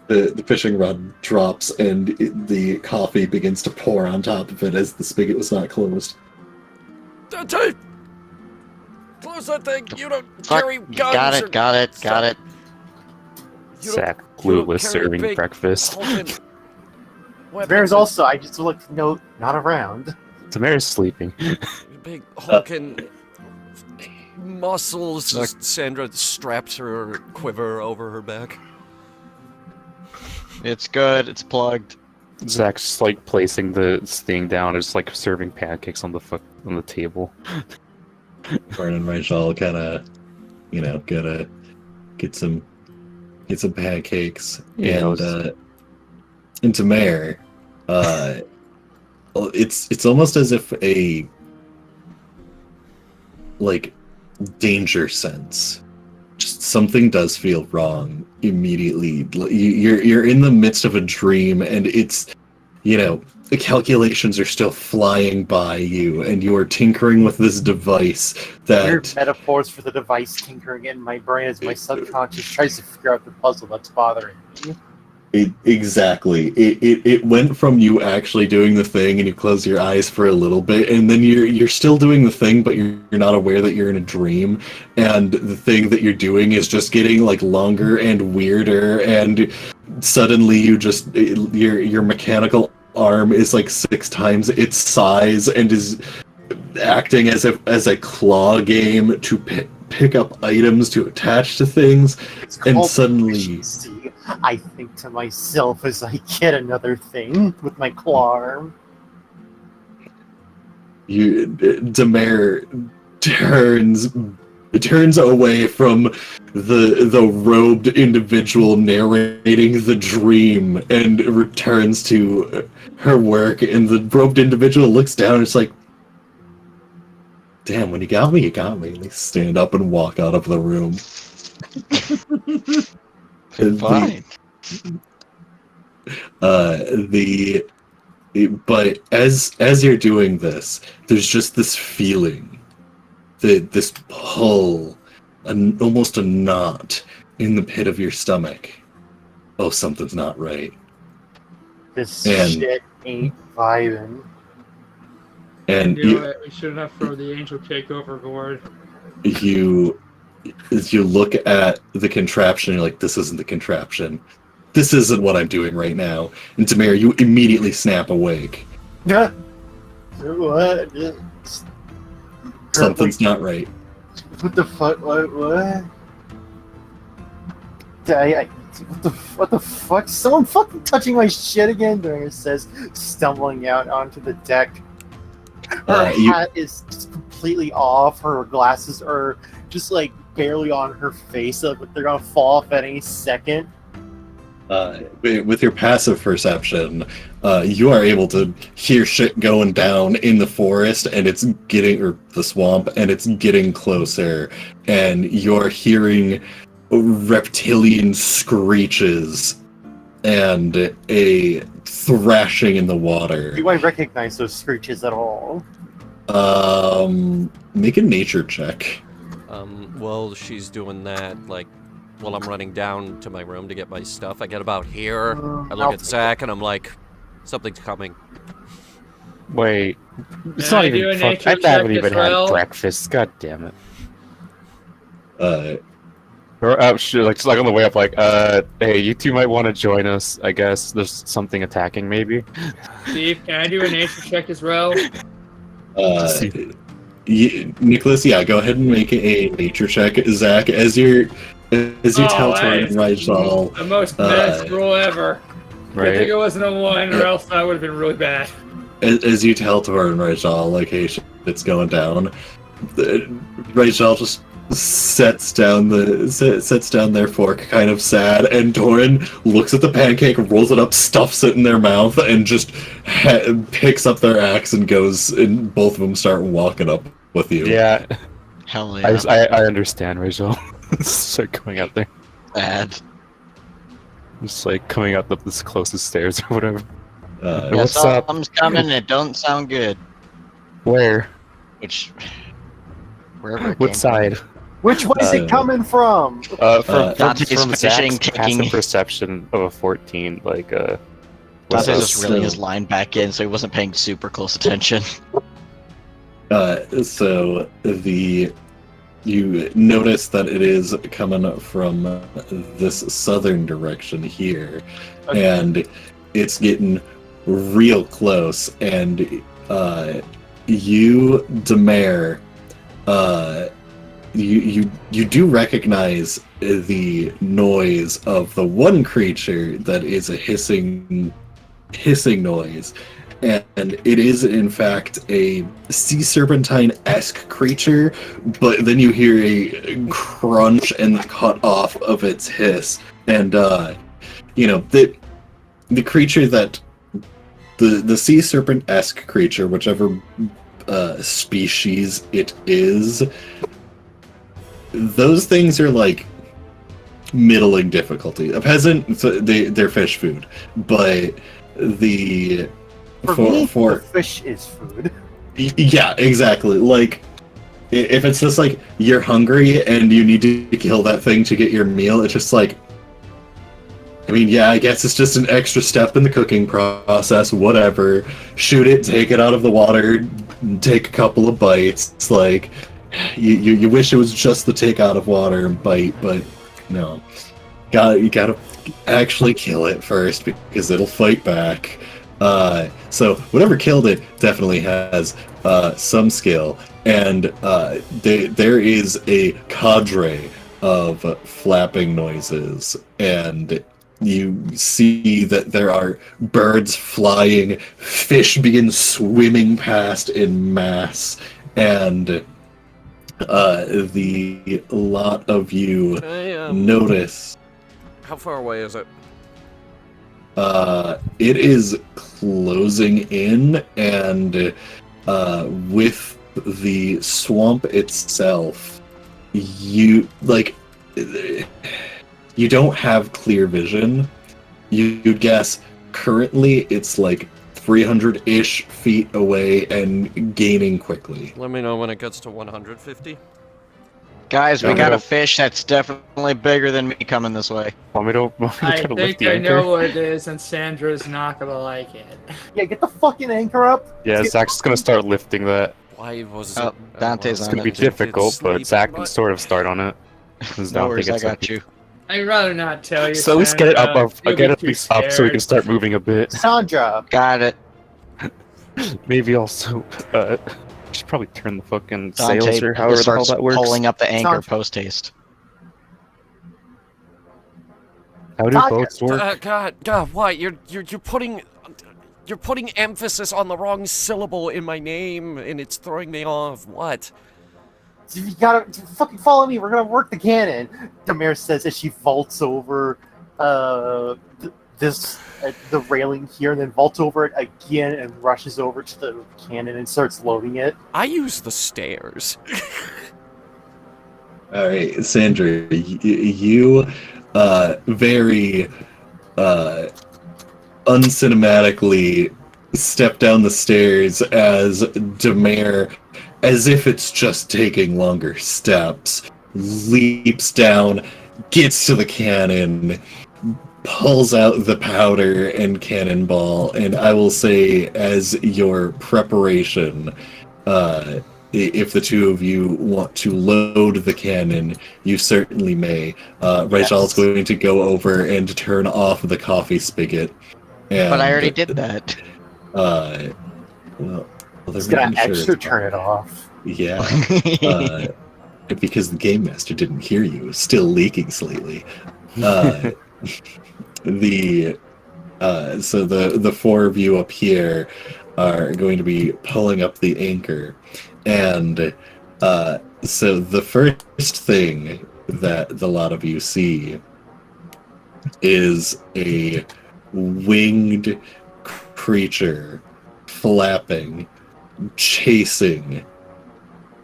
The fishing rod drops, and the coffee begins to pour on top of it as the spigot was not closed. Dante! Close that thing! You don't Fuck, carry guns! Got it. You Zach don't clueless carry serving big breakfast. hulking weapons. There's also, I just looked, no, not around. Tamara's sleeping. Big hulking muscles. Look. Sandra straps her quiver over her back. It's good. It's plugged. Zach's just, like placing the thing down, just like serving pancakes on the table. Vern and Rachel kind of, gotta get some pancakes, Yeah, and Tamara, it's almost as if a danger sense. Just something does feel wrong immediately. You're in the midst of a dream, and it's, the calculations are still flying by you, and you are tinkering with this device Weird that metaphors for the device tinkering in my brain as my subconscious tries to figure out the puzzle that's bothering me. exactly. It went from you actually doing the thing, and you close your eyes for a little bit, and then you're still doing the thing, but you're not aware that you're in a dream, and the thing that you're doing is just getting longer and weirder, and suddenly your mechanical arm is 6 times its size and is acting as a claw game to pick up items to attach to things, It's and called suddenly efficiency. I think to myself as I get another thing with my claw arm. Demare turns away from the robed individual narrating the dream and returns to her work, and the robed individual looks down and it's like, damn, when you got me, you got me. And they stand up and walk out of the room. Fine. But as you're doing this, there's just this feeling, this pull, almost a knot in the pit of your stomach. Oh, something's not right. This And- shit ain't vibing. And We shouldn't have thrown the angel cake overboard. you look at the contraption, you're like, this isn't the contraption. This isn't what I'm doing right now. And Tamara, you immediately snap awake. What? Something's not right. What the fuck? What? What the fuck? Someone fucking touching my shit again, Dorian says, stumbling out onto the deck. Her hat is just completely off. Her glasses are just barely on her face. Like they're gonna fall off at any second. With your passive perception, you are able to hear shit going down in the forest, and it's or the swamp, and it's getting closer, and you're hearing reptilian screeches and a thrashing in the water. Do I recognize those screeches at all? Make a nature check. While she's doing that, while I'm running down to my room to get my stuff, I get about here, I look at Zach, and I'm like, something's coming. Wait, it's Can not I do even a fuck. nature I check haven't as even well? had breakfast. God damn it. Uh, Shit, just on the way up, hey, you two might want to join us. I guess there's something attacking, maybe. Steve, can I do a nature check as well? Nicholas, yeah, go ahead and make a nature check. Zach, as you tell Torin and Rygel, the most menaced roll ever. I think it wasn't a 1, or else that would have been really bad. as you tell Torin and Rygel, like, hey, it's going down, Rygel just sets down their fork, kind of sad, and Torin looks at the pancake, rolls it up, stuffs it in their mouth, and just picks up their axe and goes, and both of them start walking up with you. Yeah. Hell yeah. I understand, Rachel. Start coming out there. Bad. Just like coming up this closest stairs or whatever. Yeah, What's up? something's coming and it don't sound good. Where? Wherever it What came side? Which way is it coming from? From Dante's from fishing, Zach's taking- passive perception of a 14, like Dante Uh, just reeling so- his line back in, so he wasn't paying super close attention. So you notice that it is coming from this southern direction here, and it's getting real close. And you, Demare, you do recognize the noise of the one creature that is a hissing noise. And it is, in fact, a sea serpentine-esque creature, but then you hear a crunch and the cut off of its hiss. And, the creature that... The sea serpent-esque creature, whichever species it is, those things are, like, middling difficulty. A peasant, they're fish food, but the... For me, the fish is food. Yeah, exactly. Like, if it's just like you're hungry and you need to kill that thing to get your meal, it's just like, I mean, yeah, I guess it's just an extra step in the cooking process. Whatever. Shoot it, take it out of the water, take a couple of bites. It's like, you wish it was just the take out of water and bite, but no. You gotta actually kill it first because it'll fight back. So whatever killed it definitely has some skill, and there is a cadre of flapping noises, and you see that there are birds flying, fish begin swimming past in mass, and the lot of you notice. How far away is it? It is closing in, and with the swamp itself, you don't have clear vision. You'd guess currently it's like 300-ish feet away and gaining quickly. Let me know when it gets to 150. Guys, we got a fish that's definitely bigger than me coming this way. Want me to I try to lift think the I anchor? know what it is, and Sandra's not gonna like it. Yeah, get the fucking anchor up. Yeah, Zach's just gonna start lifting that. Why was Oh, it? Dante's It's on gonna be it. difficult, but Sleeping, Zach can sort of start on it. No worries, I got you. I'd rather not tell you. So let's get it up, You'll get be it too up so we can scared. start moving a bit. Sandra. Got it. Maybe also, we should probably turn the fucking Dante sails or however the hell starts that works. pulling up the anchor Sandra. post haste. How do Dante. boats work? God, what? You're putting emphasis on the wrong syllable in my name, and it's throwing me off. What? You gotta fucking follow me. We're gonna work the cannon. Demare says as she vaults over the railing here, and then vaults over it again and rushes over to the cannon and starts loading it. I use the stairs. All right, Sandra, you very uncinematically step down the stairs as Demare, as if it's just taking longer steps, leaps down, gets to the cannon, pulls out the powder and cannonball, and I will say, as your preparation, if the two of you want to load the cannon, you certainly may. Rachel's going to go over and turn off the coffee spigot. And, But I already did that. well, It's gonna extra turn it off. Yeah. Because the game master didn't hear you, still leaking slightly. So the four of you up here are going to be pulling up the anchor, and so the first thing that the lot of you see is a winged creature flapping, chasing,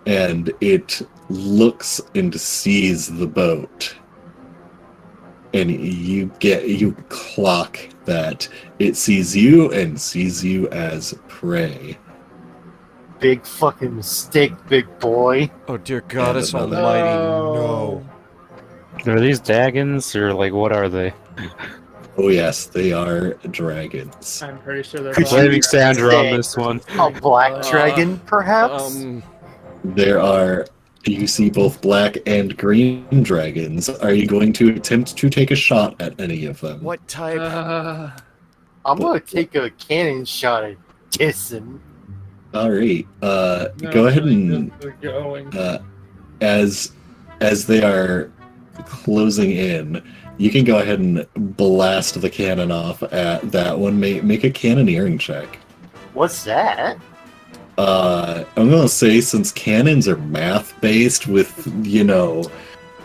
and it looks and sees the boat. And you clock that it sees you and sees you as prey. Big fucking mistake, big boy. Oh dear goddess And another- almighty, Oh. no. Are these dragons or like what are they? Oh yes, they are dragons. I'm pretty sure they're Could you Blaming Sandra on say- this one. A black dragon, perhaps? There are, you see both black and green dragons. Are you going to attempt to take a shot at any of them? What type? I'm gonna take a cannon shot at Jason. All right. No, Go ahead really and good for going. as they are closing in, you can go ahead and blast the cannon off at that one. Make a cannoneering check. What's that? I'm gonna say, since cannons are math based with, you know,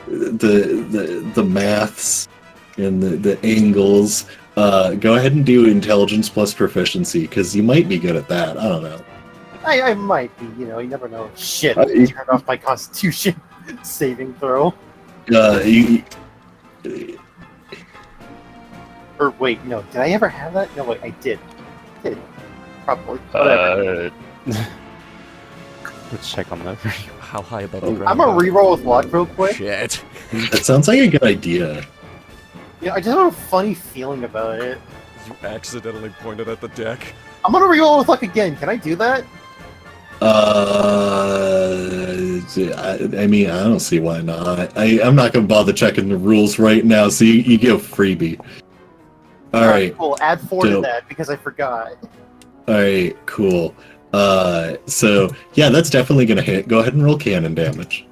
the maths and the angles, go ahead and do intelligence plus proficiency, because you might be good at that. I don't know. I might be, you know, you never know. Shit, You- turn off my constitution saving throw. You, Or wait, no, did I ever have that? No, wait, I did. Probably. Whatever. Let's check on that. How high above the I'm ground? I'm gonna reroll with luck real quick. Shit. that sounds like a good idea. Yeah, I just have a funny feeling about it. You accidentally pointed at the deck. I'm gonna reroll with luck again. Can I do that? I mean, I don't see why not. I'm not gonna bother checking the rules right now, so you get a freebie. All right, Cool. Add 4 to Dope. that because I forgot. all right, cool. So yeah, that's definitely gonna hit. Go ahead and roll cannon damage.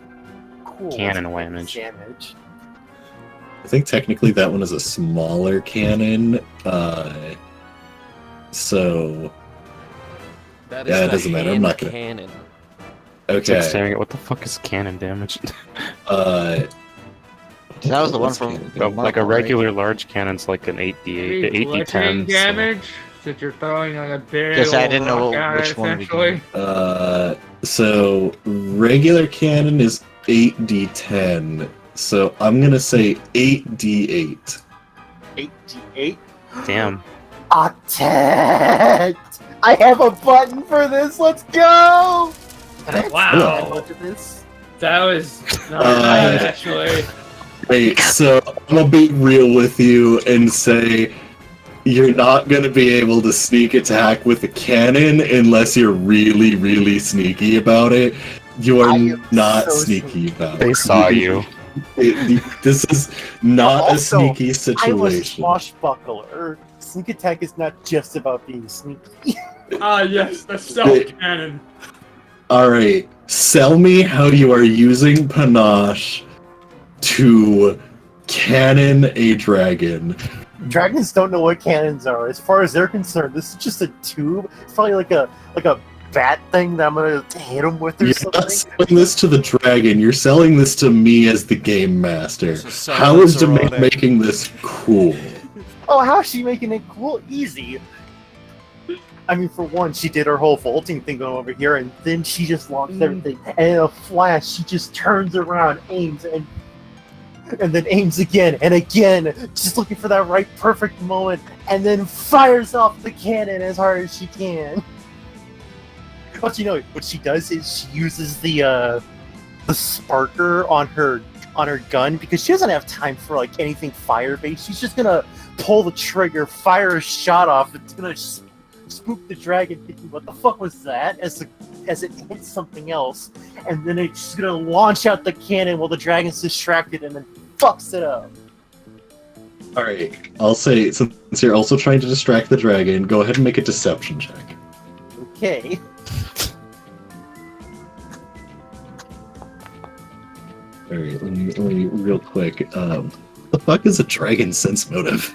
Cool. Cannon Damage. I think technically that one is a smaller cannon. So That Yeah, it the doesn't matter, I'm hand not gonna- cannon. It's like okay. staring at what the fuck is cannon damage? That was the one what's from- cannon Well, damage? like a Marvel, right? regular large cannon's like an 8d8, Three 8d10. bludgeoning so- damage that you're throwing on a big Guess I old didn't know rock at it, which one we essentially. So regular cannon is 8d10. So I'm gonna say 8d8. 8d8. Damn. Octet! I have a button for this. Let's go! Can I Wow. add much of this? That was not bad, actually. Wait, so I'm gonna be real with you and say you're not gonna be able to sneak attack with a cannon unless you're really, really sneaky about it. You are I am not so sneaky about it. They saw you. This is not a Also, sneaky I'm a situation. swashbuckler. Sneak attack is not just about being sneaky. Ah, yes, the self-cannon. Alright, sell me how you are using panache to cannon a dragon. Dragons don't know what cannons are. As far as they're concerned, this is just a tube. It's probably like a bat thing that I'm gonna hit them with or You're something. not selling this to the dragon, you're selling this to me as the game master. So How is silence Domain erotic. making this cool? Oh, how's she making it cool? Easy. I mean, for one, she did her whole vaulting thing going over here, and then she just launched everything. And in a flash, she just turns around, aims, and then aims again and again, just looking for that right perfect moment, and then fires off the cannon as hard as she can. But you know what she does is she uses the sparker on her gun because she doesn't have time for like anything fire based. She's just gonna pull the trigger, fire a shot off. It's gonna spook the dragon, thinking, "What the fuck was that?" As it hits something else, and then it's just gonna launch out the cannon while the dragon's distracted, and then fucks it up. Alright, I'll say, since you're also trying to distract the dragon, go ahead and make a deception check. Okay. Alright, let me real quick. The fuck is a dragon sense motive?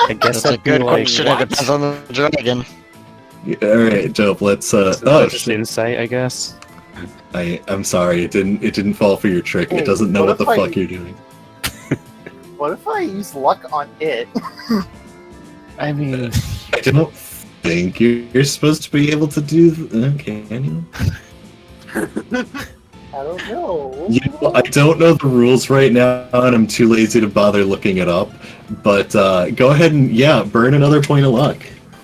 I guess That's a that'd be good like, question. It depends on the dragon. Alright, dope. Let's oh just shit. insight, I guess. I'm sorry, it didn't fall for your trick. Hey, It doesn't know what what the if I- fuck you're doing. What if I use luck on it? I mean, I don't think you're supposed to be able to do. Can you? I don't know. You know, I don't know the rules right now, and I'm too lazy to bother looking it up. But go ahead and burn another point of luck.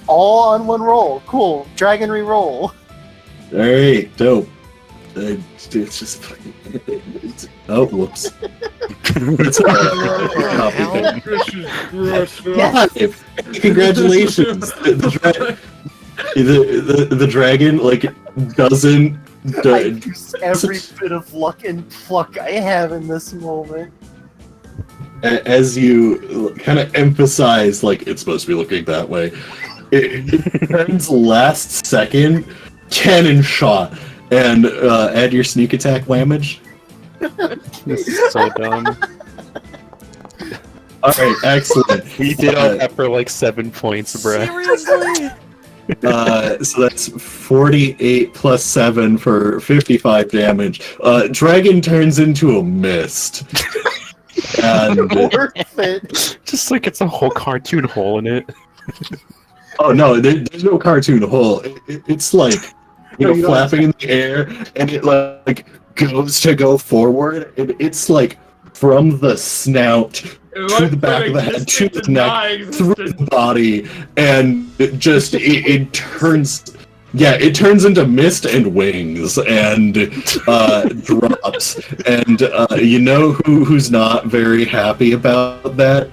All on one roll. Cool. Dragon re-roll. All right, dope. It's just fucking. Oh, whoops. It's copy thing. Congratulations. The dragon doesn't. I use every bit of luck and pluck I have in this moment. As you kind of emphasize, it's supposed to be looking that way, it turns last second, cannon shot, and add your sneak attack damage. this is so dumb. Alright, excellent. We did all that for 7 points, bruh. Seriously? So that's 48 plus 7 for 55 damage. Dragon turns into a mist. And Worth it. Just like it's a whole cartoon hole in it. oh no, there's no cartoon hole. It's No, you don't flapping in the air, and it goes to go forward, and it's from the snout to the back of the head, to the neck, through the body, and it turns. Yeah, it turns into mist and wings and drops. And you know who's not very happy about that?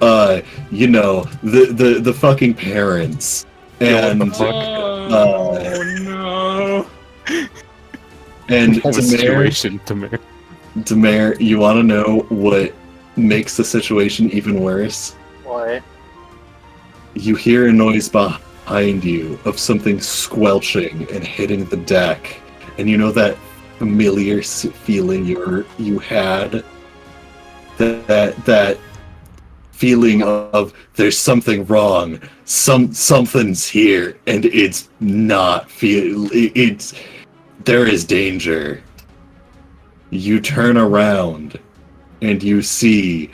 The fucking parents. And Oh no! and What a situation, Tamir. Demare, you want to know what makes the situation even worse? What? You hear a noise behind you of something squelching and hitting the deck, and you know that familiar feeling you had, that feeling of there's something wrong, something's here, and it's not there is danger. You turn around and you see,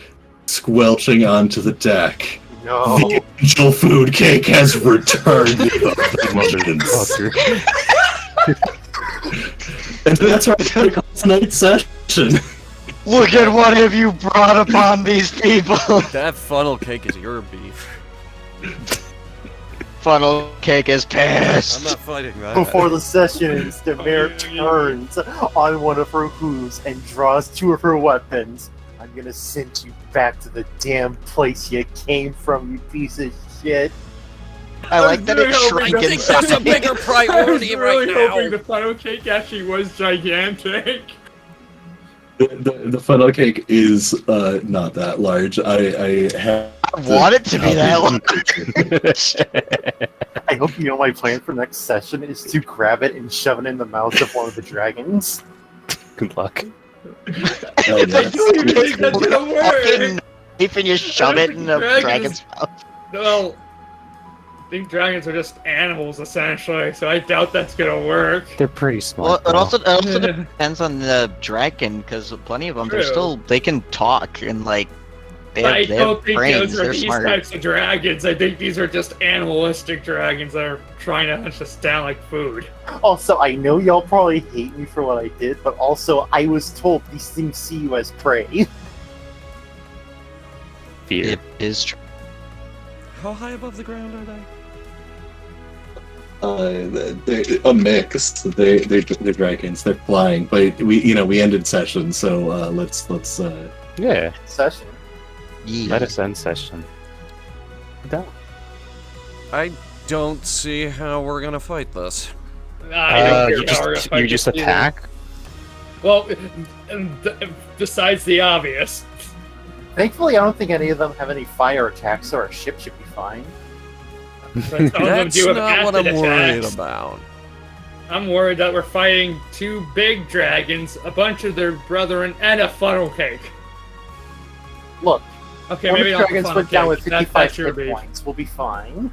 squelching onto the deck, No. the angel food cake has returned to the vengeance. And that's right for tonight's session. Look at what have you brought upon these people. That funnel cake is your beef. Funnel cake is I'm pissed. not fighting that. Before the session ends, the mare turns on one of her hooves and draws two of her weapons. I'm gonna send you back to the damn place you came from, you piece of shit. I like that it really shrank hoping think that's a inside. bigger I was priority really right hoping now. the funnel cake actually was gigantic. The funnel cake is not that large. I have. I want it to be that large. I hope you know my plan for next session is to grab it and shove it in the mouth of one of the dragons. Good luck. It's like you That's take a gonna work. fucking knife and you shove it in the dragon's mouth. Well, I think dragons are just animals essentially, so I doubt that's gonna work. They're pretty Well, smart. it also Yeah. depends on the dragon, because plenty of them, True. they can talk and they I have don't think brains. those are They're these smart. types of dragons. I think these are just animalistic dragons that are trying to hunt us down like food. Also, I know y'all probably hate me for what I did, but also I was told these things see you as prey. Fear. It is true. How high above the ground are they? They're a mix. They're dragons. They're flying, but we ended session, so let's Yeah, Session. Yeah. let us end session. Done. I don't see how we're gonna fight this. I don't You care how we're just gonna fight this either. attack. Well, besides the obvious. Thankfully, I don't think any of them have any fire attacks, so our ship should be fine. But some of them That's do have not what I'm acid worried attacks. about. I'm worried that we're fighting 2 big dragons, a bunch of their brethren, and a funnel cake. Look, Okay, one of maybe the not the dragons funnel went down cake. with That 55 should hit be. points. We'll be fine.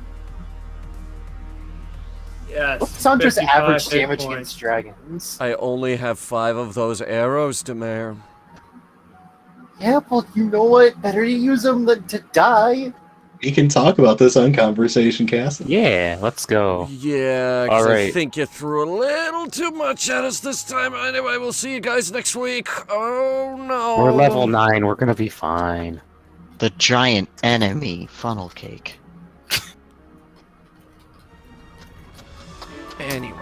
Yes. What's Sandra's 55 average hit damage points. against dragons? I only have 5 of those arrows, Demare. Yeah, well, you know what? Better to use them than to die. We can talk about this on Conversation Castle. Yeah, let's go. Yeah, because All I right. think you threw a little too much at us this time. Anyway, we'll see you guys next week. Oh no. We're level 9. We're gonna be fine. The giant enemy funnel cake. Anyway.